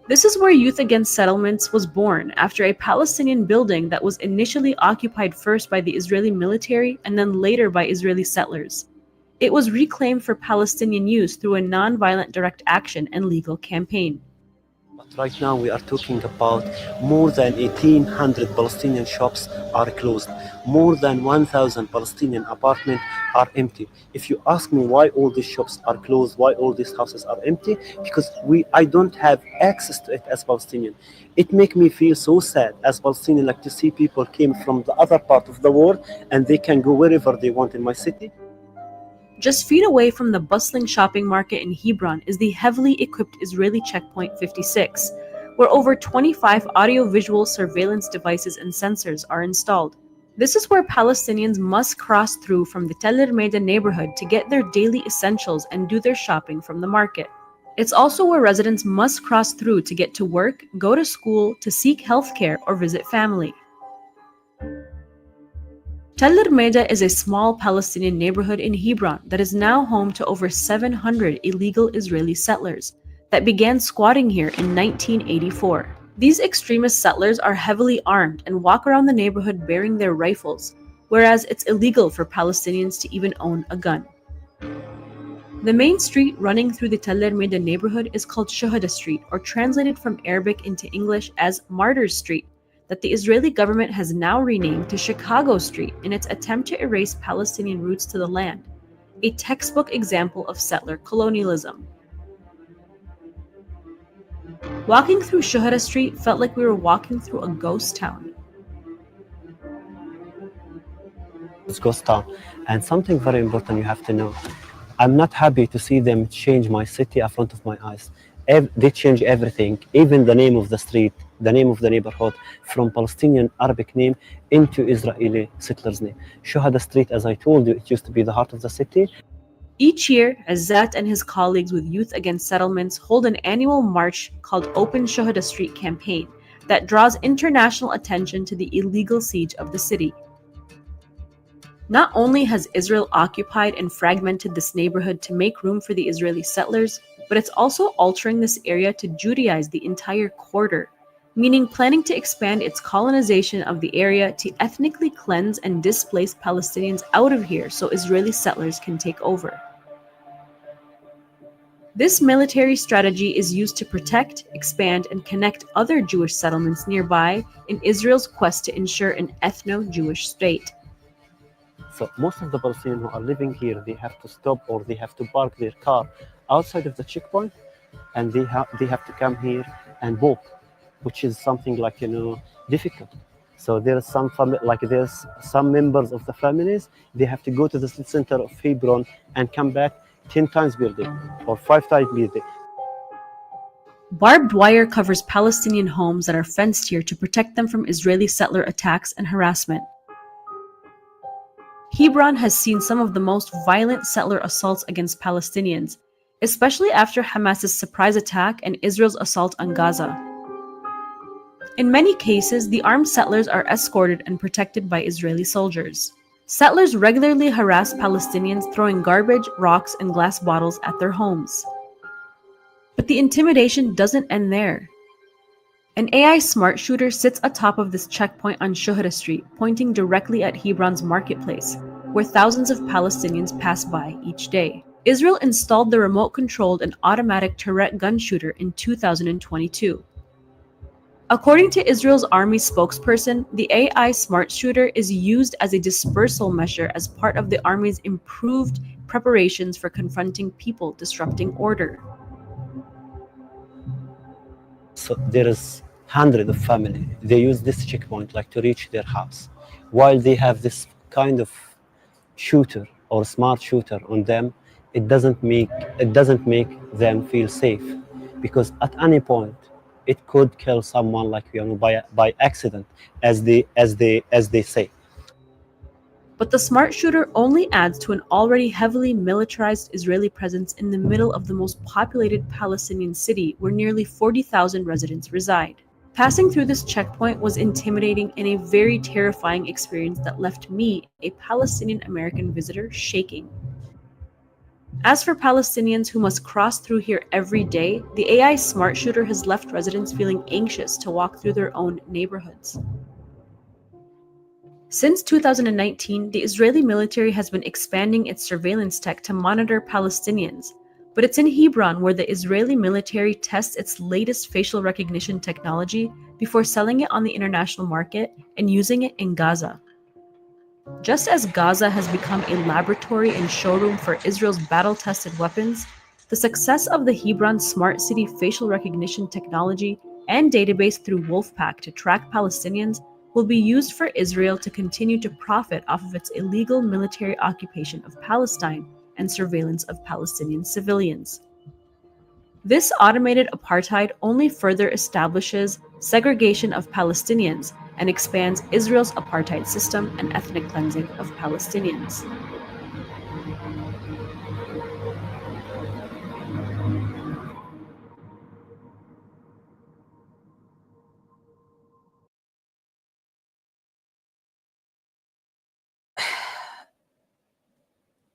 This is where Youth Against Settlements was born after a Palestinian building that was initially occupied first by the Israeli military and then later by Israeli settlers. It was reclaimed for Palestinian use through a non-violent direct action and legal campaign. But right now we are talking about more than 1,800 Palestinian shops are closed. More than 1,000 Palestinian apartments are empty. If you ask me why all these shops are closed, why all these houses are empty, because I don't have access to it as Palestinian. It makes me feel so sad as Palestinian, to see people came from the other part of the world and they can go wherever they want in my city. Just feet away from the bustling shopping market in Hebron is the heavily equipped Israeli checkpoint 56, where over 25 audio-visual surveillance devices and sensors are installed. This is where Palestinians must cross through from the Tel Ermeda neighborhood to get their daily essentials and do their shopping from the market. It's also where residents must cross through to get to work, go to school, to seek healthcare, or visit family. Tel Ermeda is a small Palestinian neighborhood in Hebron that is now home to over 700 illegal Israeli settlers that began squatting here in 1984. These extremist settlers are heavily armed and walk around the neighborhood bearing their rifles, whereas it's illegal for Palestinians to even own a gun. The main street running through the Tel Ermeda neighborhood is called Shuhada Street, or translated from Arabic into English as Martyrs Street, that the Israeli government has now renamed to Chicago Street in its attempt to erase Palestinian roots to the land, a textbook example of settler colonialism. Walking through Shuhada Street felt like we were walking through a ghost town. It's ghost town. And something very important you have to know. I'm not happy to see them change my city in front of my eyes. They change everything, even the name of the street, the name of the neighborhood, from Palestinian Arabic name into Israeli settlers' name. Shuhada Street, as I told you, it used to be the heart of the city. Each year, Azzat and his colleagues with Youth Against Settlements hold an annual march called Open Shuhada Street Campaign that draws international attention to the illegal siege of the city. Not only has Israel occupied and fragmented this neighborhood to make room for the Israeli settlers, but it's also altering this area to Judaize the entire quarter, meaning planning to expand its colonization of the area to ethnically cleanse and displace Palestinians out of here so Israeli settlers can take over. This military strategy is used to protect, expand, and connect other Jewish settlements nearby in Israel's quest to ensure an ethno-Jewish state. So most of the Palestinians who are living here, they have to stop or they have to park their car outside of the checkpoint, and they have to come here and walk, which is something like difficult. So there's there's some members of the families, they have to go to the center of Hebron and come back 10 times per day or 5 times per day. Barbed wire covers Palestinian homes that are fenced here to protect them from Israeli settler attacks and harassment. Hebron has seen some of the most violent settler assaults against Palestinians, especially after Hamas's surprise attack and Israel's assault on Gaza. In many cases, the armed settlers are escorted and protected by Israeli soldiers. Settlers regularly harass Palestinians, throwing garbage, rocks, and glass bottles at their homes. But the intimidation doesn't end there. An AI smart shooter sits atop of this checkpoint on Shuhada Street, pointing directly at Hebron's marketplace, where thousands of Palestinians pass by each day. Israel installed the remote-controlled and automatic turret gun shooter in 2022. According to Israel's army spokesperson, the AI smart shooter is used as a dispersal measure as part of the army's improved preparations for confronting people disrupting order. So there is hundreds of family. They use this checkpoint to reach their house, while they have this kind of shooter or smart shooter on them. It doesn't make them feel safe, because at any point it could kill someone by accident, as they say. But the smart shooter only adds to an already heavily militarized Israeli presence in the middle of the most populated Palestinian city, where nearly 40,000 residents reside. Passing through this checkpoint was intimidating and a very terrifying experience that left me, a Palestinian American visitor, shaking. As for Palestinians who must cross through here every day, the AI smart shooter has left residents feeling anxious to walk through their own neighborhoods. Since 2019, the Israeli military has been expanding its surveillance tech to monitor Palestinians, but it's in Hebron where the Israeli military tests its latest facial recognition technology before selling it on the international market and using it in Gaza. Just as Gaza has become a laboratory and showroom for Israel's battle-tested weapons, the success of the Hebron Smart City facial recognition technology and database through Wolfpack to track Palestinians will be used for Israel to continue to profit off of its illegal military occupation of Palestine and surveillance of Palestinian civilians. This automated apartheid only further establishes segregation of Palestinians and expands Israel's apartheid system and ethnic cleansing of Palestinians.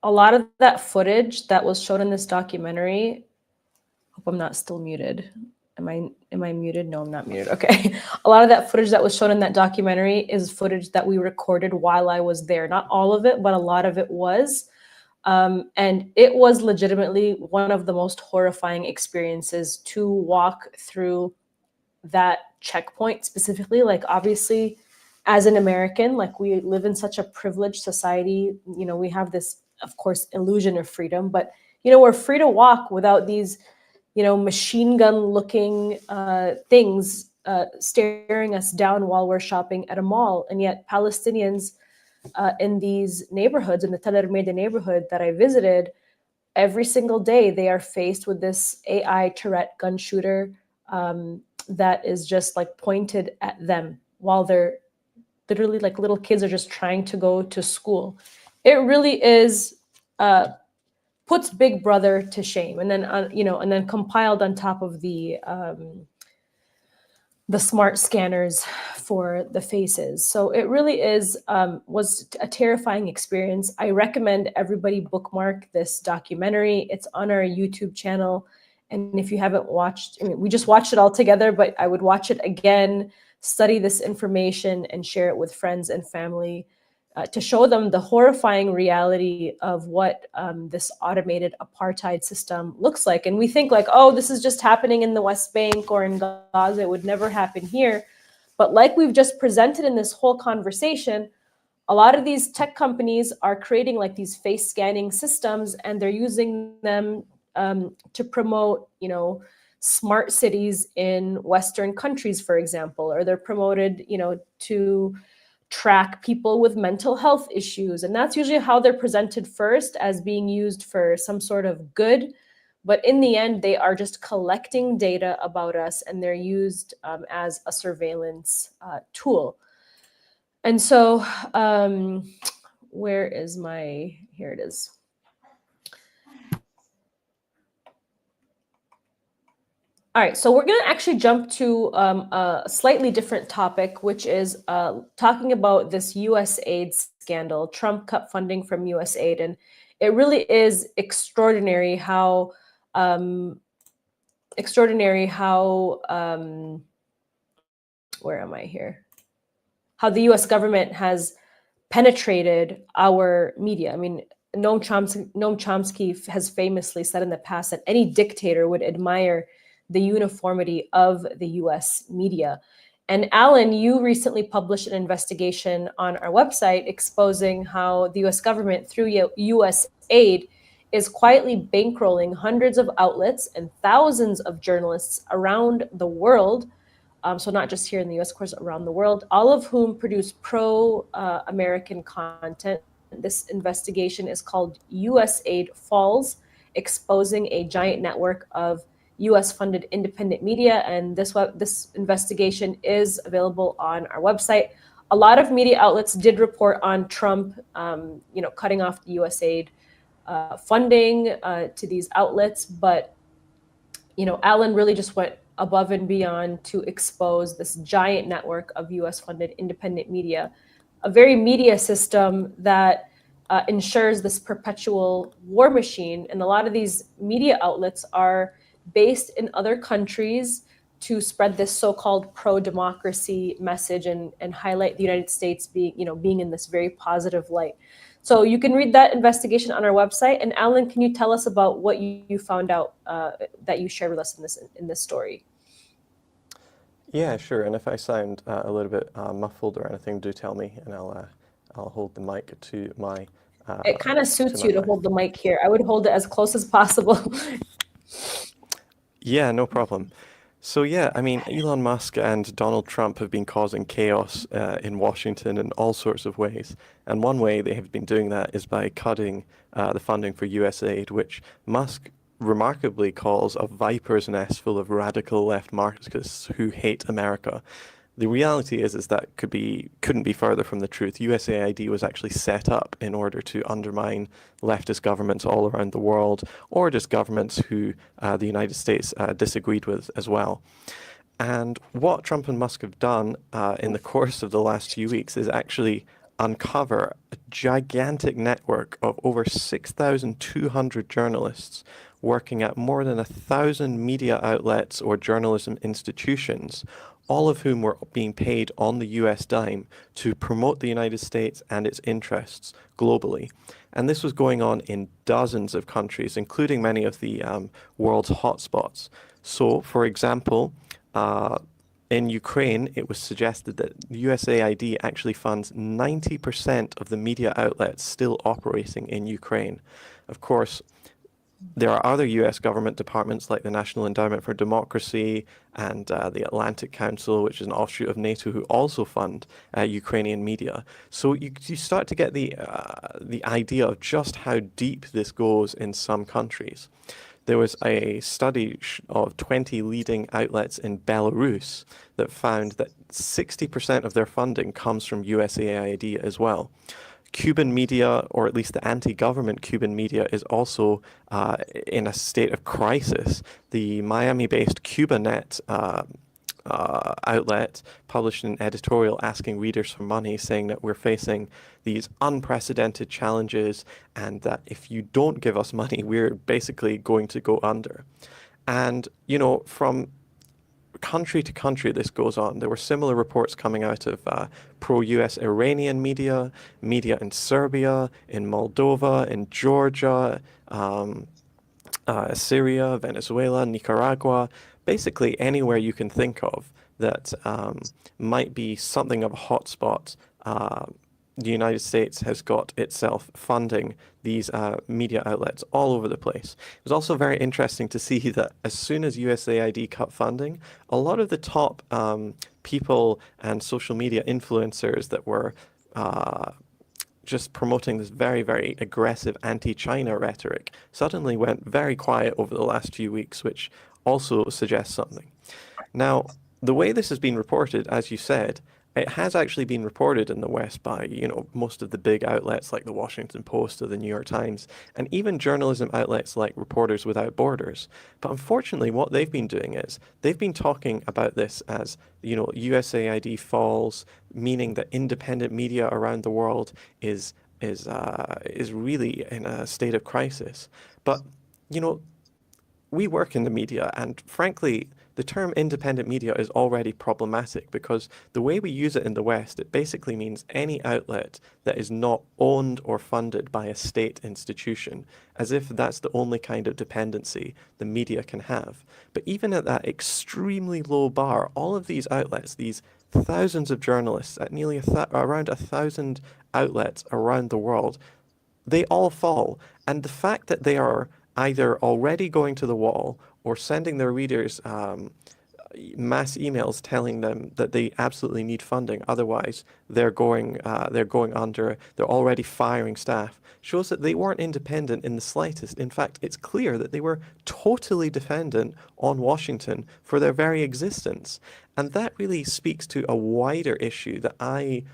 A lot of that footage that was shown in this documentary, hope I'm not still muted. Am I muted? No, I'm not muted. Okay. A lot of that footage that was shown in that documentary is footage that we recorded while I was there. Not all of it, but a lot of it was. And it was legitimately one of the most horrifying experiences to walk through that checkpoint specifically. Obviously, as an American, we live in such a privileged society. We have this, of course, illusion of freedom, but we're free to walk without these machine gun looking things staring us down while we're shopping at a mall. And yet Palestinians in these neighborhoods, in the Tel Armeida neighborhood that I visited, every single day they are faced with this AI Tourette gun shooter that is just like pointed at them while they're literally like little kids are just trying to go to school. It really is puts Big Brother to shame, and then and then compiled on top of the smart scanners for the faces. So it really is was a terrifying experience. I recommend everybody bookmark this documentary. It's on our YouTube channel. And if you haven't watched, I mean, we just watched it all together, but I would watch it again, study this information, and share it with friends and family to show them the horrifying reality of what this automated apartheid system looks like. And we think like, oh, this is just happening in the West Bank or in Gaza. It would never happen here. But like we've just presented in this whole conversation, a lot of these tech companies are creating like these face scanning systems, and they're using them to promote, smart cities in Western countries, for example, or they're promoted, to track people with mental health issues. And that's usually how they're presented first, as being used for some sort of good. But in the end, they are just collecting data about us, and they're used as a surveillance tool. And so where is my, here it is. All right, so we're going to actually jump to a slightly different topic, which is talking about this USAID scandal. Trump cut funding from USAID, and it really is extraordinary how where am I here? How the U.S. government has penetrated our media. I mean, Noam Chomsky has famously said in the past that any dictator would admire the uniformity of the US media. And Alan, you recently published an investigation on our website exposing how the US government, through USAID, is quietly bankrolling hundreds of outlets and thousands of journalists around the world. So not just here in the US, of course, around the world, all of whom produce pro-American content. This investigation is called USAID Falls, exposing a giant network of US-funded independent media, and this investigation is available on our website. A lot of media outlets did report on Trump, cutting off the USAID funding to these outlets, but Alan really just went above and beyond to expose this giant network of US-funded independent media, a very media system that ensures this perpetual war machine. And a lot of these media outlets are based in other countries to spread this so-called pro-democracy message and highlight the United States being in this very positive light. So you can read that investigation on our website. And Alan, can you tell us about what you found out that you shared with us in this story? Yeah, sure. And if I sound a little bit muffled or anything, do tell me, and I'll hold the mic to my. It kind of suits you to hold the mic here. I would hold it as close as possible. Yeah, no problem. So yeah, I mean, Elon Musk and Donald Trump have been causing chaos in Washington in all sorts of ways. And one way they have been doing that is by cutting the funding for USAID, which Musk remarkably calls a viper's nest full of radical left Marxists who hate America. The reality is that couldn't be further from the truth. USAID was actually set up in order to undermine leftist governments all around the world, or just governments who the United States disagreed with as well. And what Trump and Musk have done in the course of the last few weeks is actually uncover a gigantic network of over 6,200 journalists working at more than 1,000 media outlets or journalism institutions, all of whom were being paid on the US dime to promote the United States and its interests globally. And this was going on in dozens of countries, including many of the world's hotspots. So, for example, in Ukraine, it was suggested that USAID actually funds 90% of the media outlets still operating in Ukraine. Of course, there are other US government departments like the National Endowment for Democracy and the Atlantic Council, which is an offshoot of NATO, who also fund Ukrainian media. So you start to get the idea of just how deep this goes in some countries. There was a study of 20 leading outlets in Belarus that found that 60% of their funding comes from USAID as well. Cuban media, or at least the anti-government Cuban media, is also in a state of crisis. The Miami-based CubaNet outlet published an editorial asking readers for money, saying that we're facing these unprecedented challenges and that if you don't give us money, we're basically going to go under. And, you know, from country to country this goes on. There were similar reports coming out of pro-US Iranian media, media in Serbia, in Moldova, in Georgia, Syria, Venezuela, Nicaragua, basically anywhere you can think of that might be something of a hotspot. The United States has got itself funding these media outlets all over the place. It was also very interesting to see that as soon as USAID cut funding, a lot of the top people and social media influencers that were just promoting this very, very aggressive anti-China rhetoric suddenly went very quiet over the last few weeks, which also suggests something. Now, the way this has been reported, as you said, it has actually been reported in the West by, you know, most of the big outlets like the Washington Post or the New York Times, and even journalism outlets like Reporters Without Borders. But unfortunately, what they've been doing is they've been talking about this as, you know, USAID falls, meaning that independent media around the world is really in a state of crisis. But, you know, we work in the media, and frankly, the term independent media is already problematic because the way we use it in the West, it basically means any outlet that is not owned or funded by a state institution, as if that's the only kind of dependency the media can have. But even at that extremely low bar, all of these outlets, these thousands of journalists at nearly around 1,000 outlets around the world, they all fall. And the fact that they are either already going to the wall or sending their readers mass emails telling them that they absolutely need funding, otherwise they're going under, they're already firing staff, shows that they weren't independent in the slightest. In fact, it's clear that they were totally dependent on Washington for their very existence. And that really speaks to a wider issue that I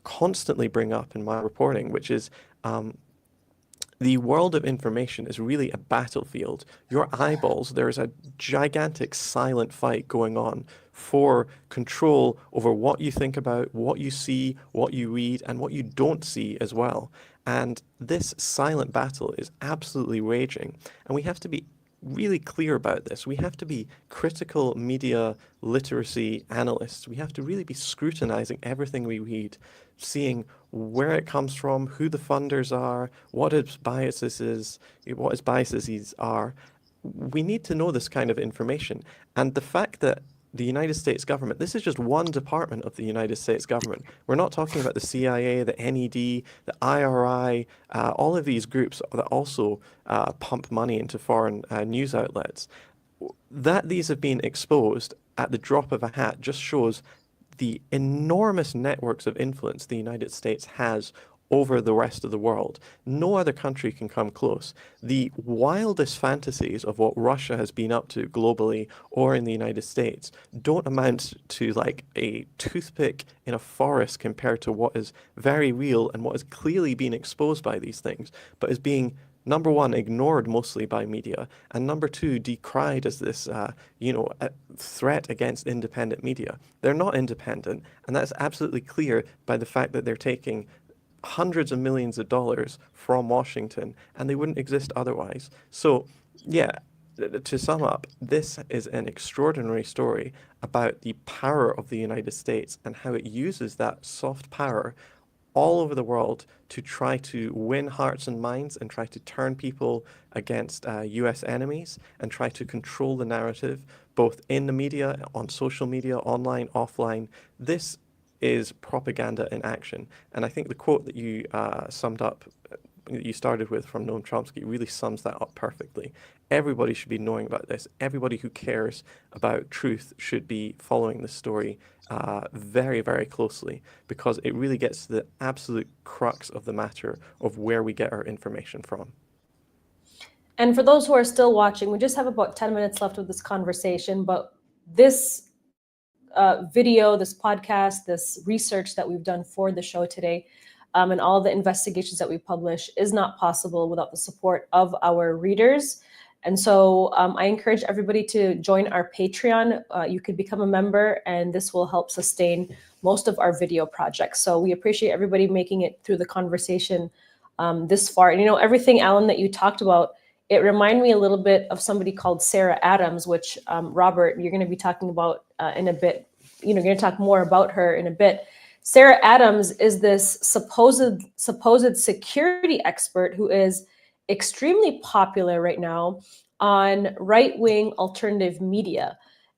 constantly bring up in my reporting, which is the world of information is really a battlefield. Your eyeballs, there is a gigantic silent fight going on for control over what you think about, what you see, what you read, and what you don't see as well. And this silent battle is absolutely raging. And we have to be really clear about this. We have to be critical media literacy analysts. We have to really be scrutinizing everything we read, seeing where it comes from, who the funders are, what its biases are. We need to know this kind of information. And the fact that the United States government, this is just one department of the United States government. We're not talking about the CIA, the NED, the IRI, all of these groups that also pump money into foreign news outlets. That these have been exposed at the drop of a hat just shows the enormous networks of influence the United States has over the rest of the world. No other country can come close. The wildest fantasies of what Russia has been up to globally or in the United States don't amount to like a toothpick in a forest compared to what is very real and what has clearly been exposed by these things, but is being, number one, ignored mostly by media, and number two, decried as this, a threat against independent media. They're not independent, and that's absolutely clear by the fact that they're taking hundreds of millions of dollars from Washington, and they wouldn't exist otherwise. So, yeah, to sum up, this is an extraordinary story about the power of the United States and how it uses that soft power all over the world to try to win hearts and minds and try to turn people against US enemies and try to control the narrative, both in the media, on social media, online, offline. This is propaganda in action. And I think the quote that you summed up that you started with from Noam Chomsky really sums that up perfectly. Everybody should be knowing about this. Everybody who cares about truth should be following this story very, very closely, because it really gets to the absolute crux of the matter of where we get our information from. And for those who are still watching, we just have about 10 minutes left of this conversation, but this video, this podcast, this research that we've done for the show today, and all the investigations that we publish is not possible without the support of our readers. And so I encourage everybody to join our Patreon. You could become a member, and this will help sustain most of our video projects. So we appreciate everybody making it through the conversation this far. And everything, Alan, that you talked about, it reminded me a little bit of somebody called Sarah Adams, which Robert, you're going to be talking about in a bit. You're going to talk more about her in a bit. Sarah Adams is this supposed security expert who is extremely popular right now on right-wing alternative media.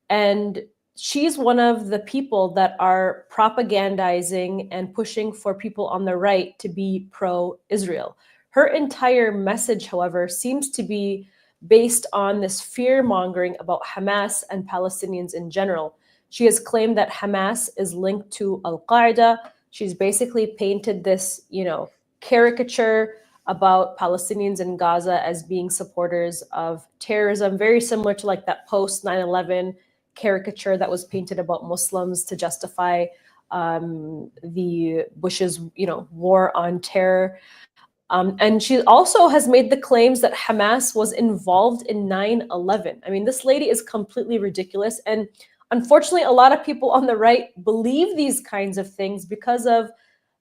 And she's one of the people that are propagandizing and pushing for people on the right to be pro-Israel. Her entire message, however, seems to be based on this fear-mongering about Hamas and Palestinians in general. She has claimed that Hamas is linked to Al-Qaeda. She's basically painted this, caricature about Palestinians in Gaza as being supporters of terrorism, very similar to like that post 9/11 caricature that was painted about Muslims to justify the Bush's, war on terror. And she also has made the claims that Hamas was involved in 9/11. I mean, this lady is completely ridiculous. And unfortunately, a lot of people on the right believe these kinds of things because of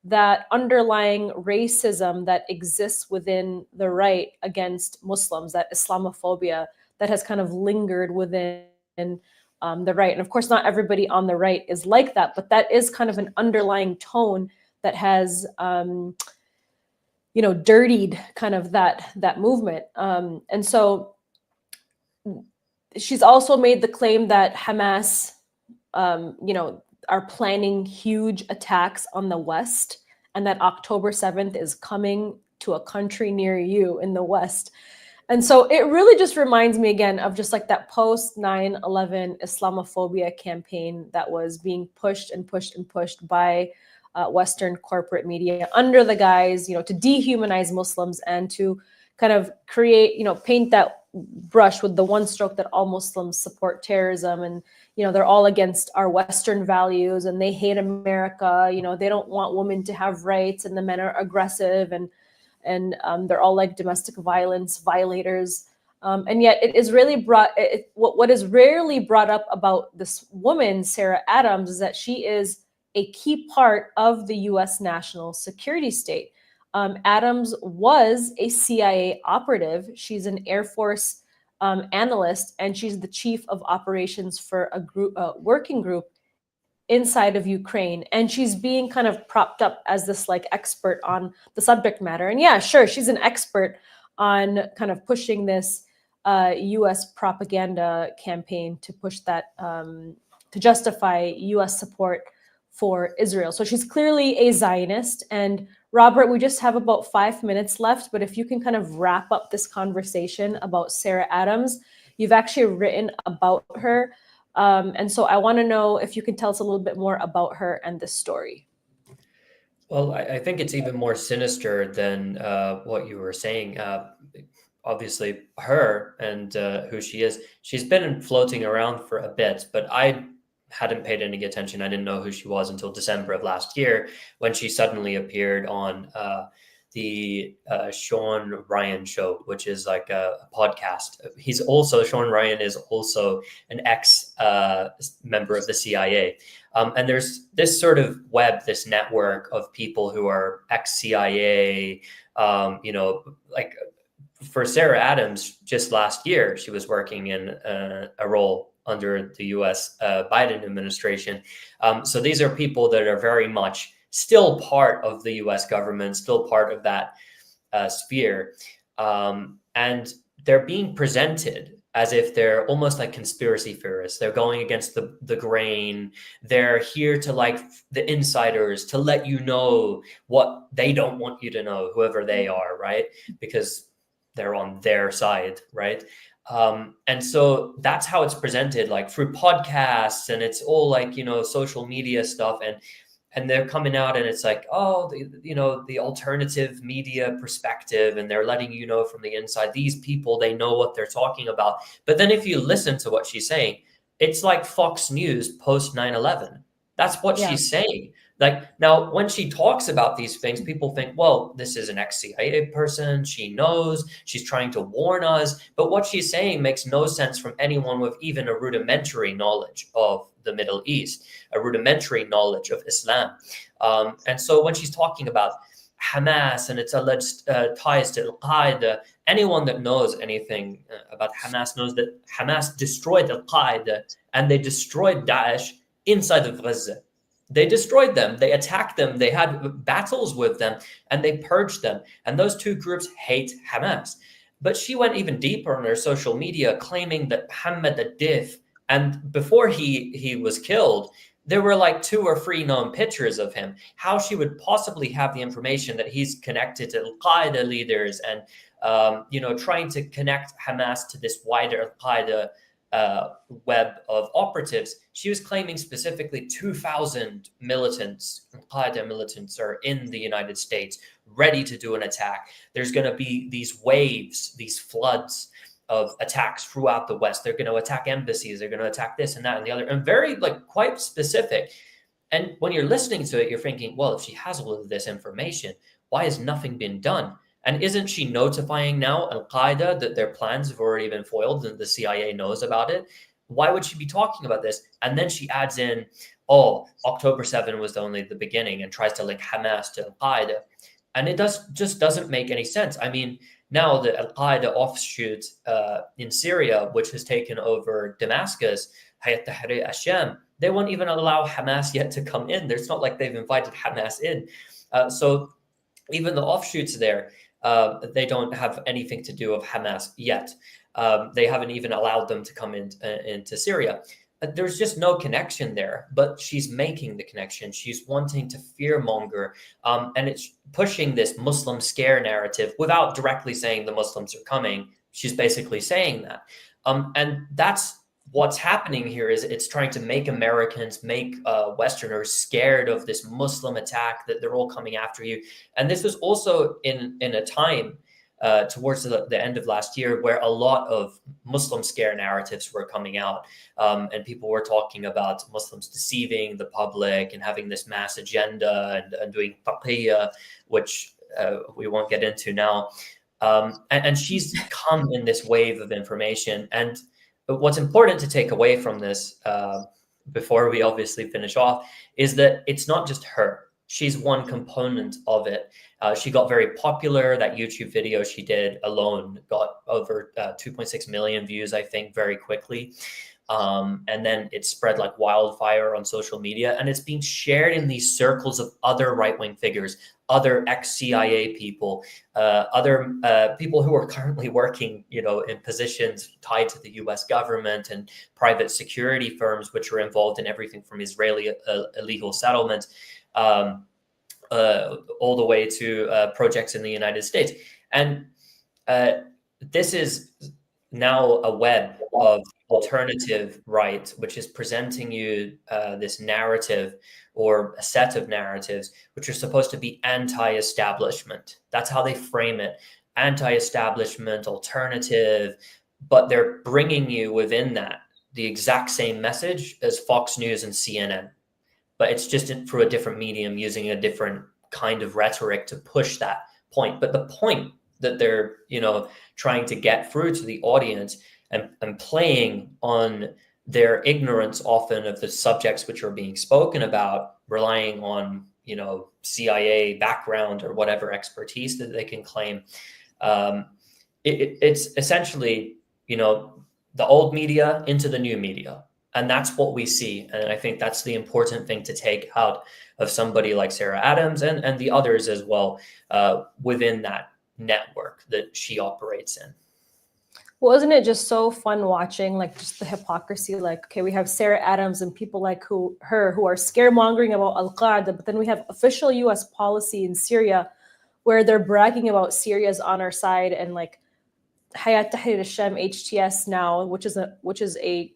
that underlying racism that exists within the right against Muslims, that Islamophobia that has kind of lingered within the right. And of course, not everybody on the right is like that, but that is kind of an underlying tone that has dirtied kind of that movement. And so she's also made the claim that Hamas, are planning huge attacks on the West, and that October 7th is coming to a country near you in the West. And so it really just reminds me again of just like that post 9/11 Islamophobia campaign that was being pushed and pushed and pushed by Western corporate media under the guise, to dehumanize Muslims and to kind of create, paint that brush with the one stroke that all Muslims support terrorism, and they're all against our Western values, and they hate America. They don't want women to have rights, and the men are aggressive, and they're all like domestic violence violators. And yet it is really what is rarely brought up about this woman, Sarah Adams, is that she is a key part of the U.S. national security state. Adams was a CIA operative. She's an Air Force analyst, and she's the chief of operations for a working group inside of Ukraine. And she's being kind of propped up as this like expert on the subject matter. And yeah, sure, she's an expert on kind of pushing this U.S. propaganda campaign to push that, to justify U.S. support for Israel. So she's clearly a Zionist. And Robert, we just have about 5 minutes left, but if you can kind of wrap up this conversation about Sarah Adams, you've actually written about her. And so I want to know if you can tell us a little bit more about her and this story. Well, I think it's even more sinister than what you were saying. Obviously, her and who she is, she's been floating around for a bit, but I hadn't paid any attention. I didn't know who she was until December of last year, when she suddenly appeared on the Sean Ryan show, which is like a podcast. Sean Ryan is also an ex member of the CIA. And there's this sort of this network of people who are ex-CIA, like for Sarah Adams, just last year, she was working in a role under the U.S. Biden administration. So these are people that are very much still part of the U.S. government, still part of that sphere. And they're being presented as if they're almost like conspiracy theorists. They're going against the grain. They're here to, like, the insiders, to let you know what they don't want you to know, whoever they are, right? Because they're on their side, right? And so that's how it's presented, like through podcasts, and it's all like, social media stuff. And they're coming out and it's like, oh, the alternative media perspective, and they're letting you know from the inside, these people, they know what they're talking about. But then if you listen to what she's saying, it's like Fox News post 9/11. That's what she's saying. Like, now, when she talks about these things, people think, well, this is an ex-CIA person. She knows, she's trying to warn us. But what she's saying makes no sense from anyone with even a rudimentary knowledge of the Middle East, a rudimentary knowledge of Islam. And so when she's talking about Hamas and its alleged ties to Al-Qaeda, anyone that knows anything about Hamas knows that Hamas destroyed Al-Qaeda and they destroyed Daesh inside of Gaza. They destroyed them, they attacked them, they had battles with them, and they purged them. And those two groups hate Hamas. But she went even deeper on her social media, claiming that Mohammed Adif, and before he was killed, there were like 2 or 3 known pictures of him. How she would possibly have the information that he's connected to Al-Qaeda leaders and, trying to connect Hamas to this wider Al-Qaeda web of operatives. She was claiming specifically 2,000 militants, Al-Qaeda militants, are in the United States ready to do an attack. There's going to be these waves, these floods of attacks throughout the West. They're going to attack embassies. They're going to attack this and that and the other, and very, like, quite specific. And when you're listening to it, you're thinking, well, if she has all of this information, why has nothing been done? And isn't she notifying now Al-Qaeda that their plans have already been foiled and the CIA knows about it? Why would she be talking about this? And then she adds in, oh, October 7 was only the beginning, and tries to link Hamas to Al-Qaeda. And it just doesn't make any sense. I mean, now the Al-Qaeda offshoot in Syria, which has taken over Damascus, Hayat Tahrir al-Sham, they won't even allow Hamas yet to come in. It's not like they've invited Hamas in. So even the offshoots there, they don't have anything to do with Hamas yet. They haven't even allowed them to come into Syria. There's just no connection there, but she's making the connection. She's wanting to fear-monger, and it's pushing this Muslim scare narrative without directly saying the Muslims are coming. She's basically saying that. And that's what's happening here, is it's trying to make Americans, make Westerners scared of this Muslim attack, that they're all coming after you. And this was also in a time towards the end of last year where a lot of Muslim scare narratives were coming out, and people were talking about Muslims deceiving the public and having this mass agenda and doing taqiyya, which we won't get into now. And she's come in this wave of information. And what's important to take away from this, before we obviously finish off, is that it's not just her. She's one component of it. She got very popular. That YouTube video she did alone got over 2.6 million views, I think, very quickly. And then it spread like wildfire on social media, and it's being shared in these circles of other right-wing figures, other ex-CIA people, other people who are currently working, in positions tied to the US government, and private security firms, which are involved in everything from Israeli illegal settlements, all the way to projects in the United States. And this is now a web of alternative right, which is presenting you this narrative, or a set of narratives, which are supposed to be anti-establishment. That's how they frame it. Anti-establishment, alternative, but they're bringing you within that the exact same message as Fox News and CNN. But it's just through a different medium, using a different kind of rhetoric to push that point. But the point that they're, trying to get through to the audience, and playing on their ignorance often of the subjects which are being spoken about, relying on, CIA background or whatever expertise that they can claim. It's essentially, the old media into the new media. And that's what we see. And I think that's the important thing to take out of somebody like Sarah Adams and the others as well, within that network that she operates in. Wasn't it just so fun watching, like, just the hypocrisy? Like, okay, we have Sarah Adams and people like who are scaremongering about Al-Qaeda, but then we have official U.S. policy in Syria where they're bragging about Syria's on our side, and like Hayat Tahrir al-Sham, HTS now, which is a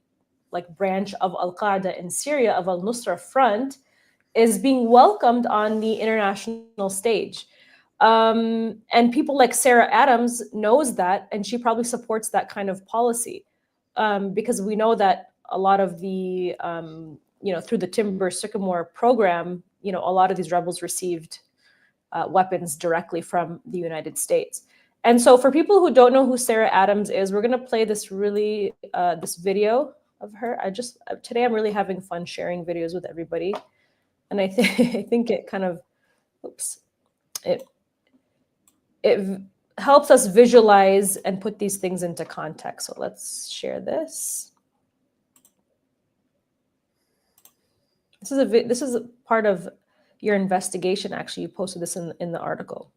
like branch of Al-Qaeda in Syria, of Al-Nusra Front, is being welcomed on the international stage. And people like Sarah Adams knows that, and she probably supports that kind of policy, because we know that a lot of the, through the Timber Sycamore program, a lot of these rebels received weapons directly from the United States. And so for people who don't know who Sarah Adams is, we're going to play this this video of her. Today I'm really having fun sharing videos with everybody. And I think it kind of, it helps us visualize and put these things into context. So let's share this. This is a part of your investigation. Actually, you posted this in the article.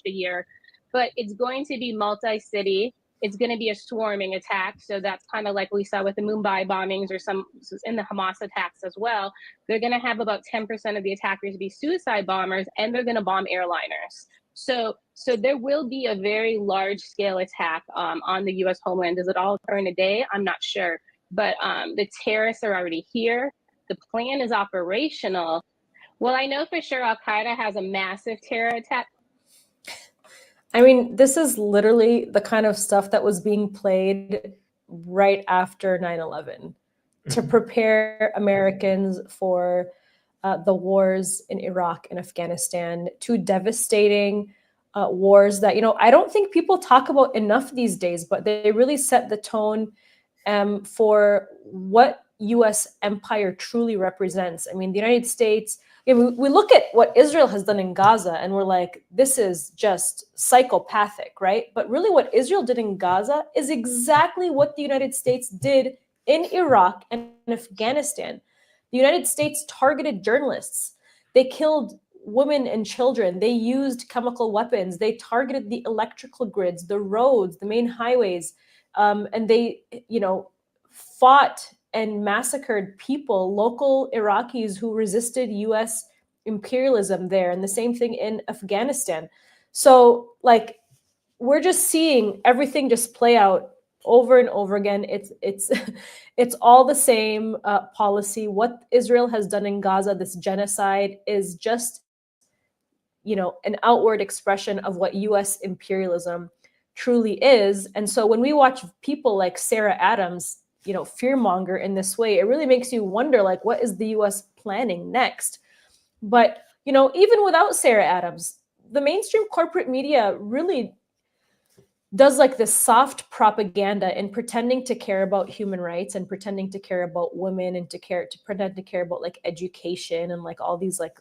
A year, but it's going to be multi-city. It's going to be a swarming attack. So that's kind of like we saw with the Mumbai bombings, or some in the Hamas attacks as well. They're going to have about 10% of the attackers be suicide bombers, and they're going to bomb airliners. So there will be a very large scale attack on the U.S. homeland. Does it all occur in a day? I'm not sure, but the terrorists are already here. The plan is operational. Well, I know for sure Al-Qaeda has a massive terror attack. I mean, this is literally the kind of stuff that was being played right after 9/11 to prepare Americans for the wars in Iraq and Afghanistan, two devastating wars that, I don't think people talk about enough these days, but they really set the tone for what U.S. empire truly represents. I mean, the United States, we look at what Israel has done in Gaza and we're like, this is just psychopathic, right? But really what Israel did in Gaza is exactly what the United States did in Iraq and Afghanistan. The United States targeted journalists. They killed women and children. They used chemical weapons. They targeted the electrical grids, the roads, the main highways. And they, fought and massacred people, local Iraqis who resisted U.S. imperialism there, and the same thing in Afghanistan. So, like, we're just seeing everything just play out over and over again. It's all the same policy. What Israel has done in Gaza, this genocide, is just, an outward expression of what U.S. imperialism truly is. And so when we watch people like Sarah Adams, fearmonger in this way, it really makes you wonder, like, what is the U.S. planning next? But, even without Sarah Adams, the mainstream corporate media really does like this soft propaganda in pretending to care about human rights and pretending to care about women and to pretend to care about like education and like all these like,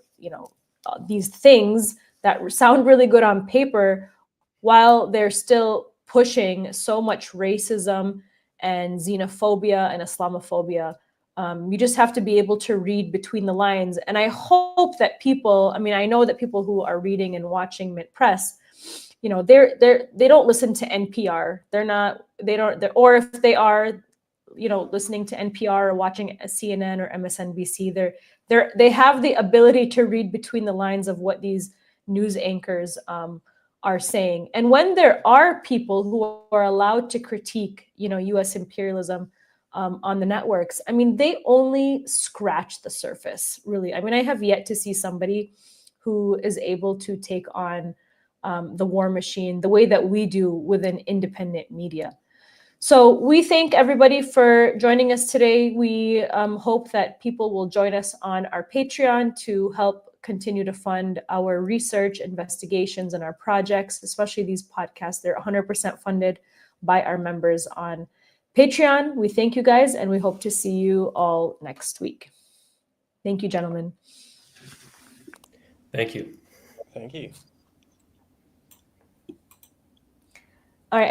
these things that sound really good on paper, while they're still pushing so much racism and xenophobia and Islamophobia. You just have to be able to read between the lines. And I hope that people, I know that people who are reading and watching MintPress, they don't listen to NPR. Or if they are, listening to NPR or watching CNN or MSNBC, they have the ability to read between the lines of what these news anchors are saying. And when there are people who are allowed to critique, U.S. imperialism on the networks, they only scratch the surface, really. I have yet to see somebody who is able to take on the war machine the way that we do within independent media. So we thank everybody for joining us today. We hope that people will join us on our Patreon to help continue to fund our research, investigations, and our projects, especially these podcasts. They're 100% funded by our members on Patreon. We thank you guys, and we hope to see you all next week. Thank you, gentlemen. Thank you. Thank you. All right.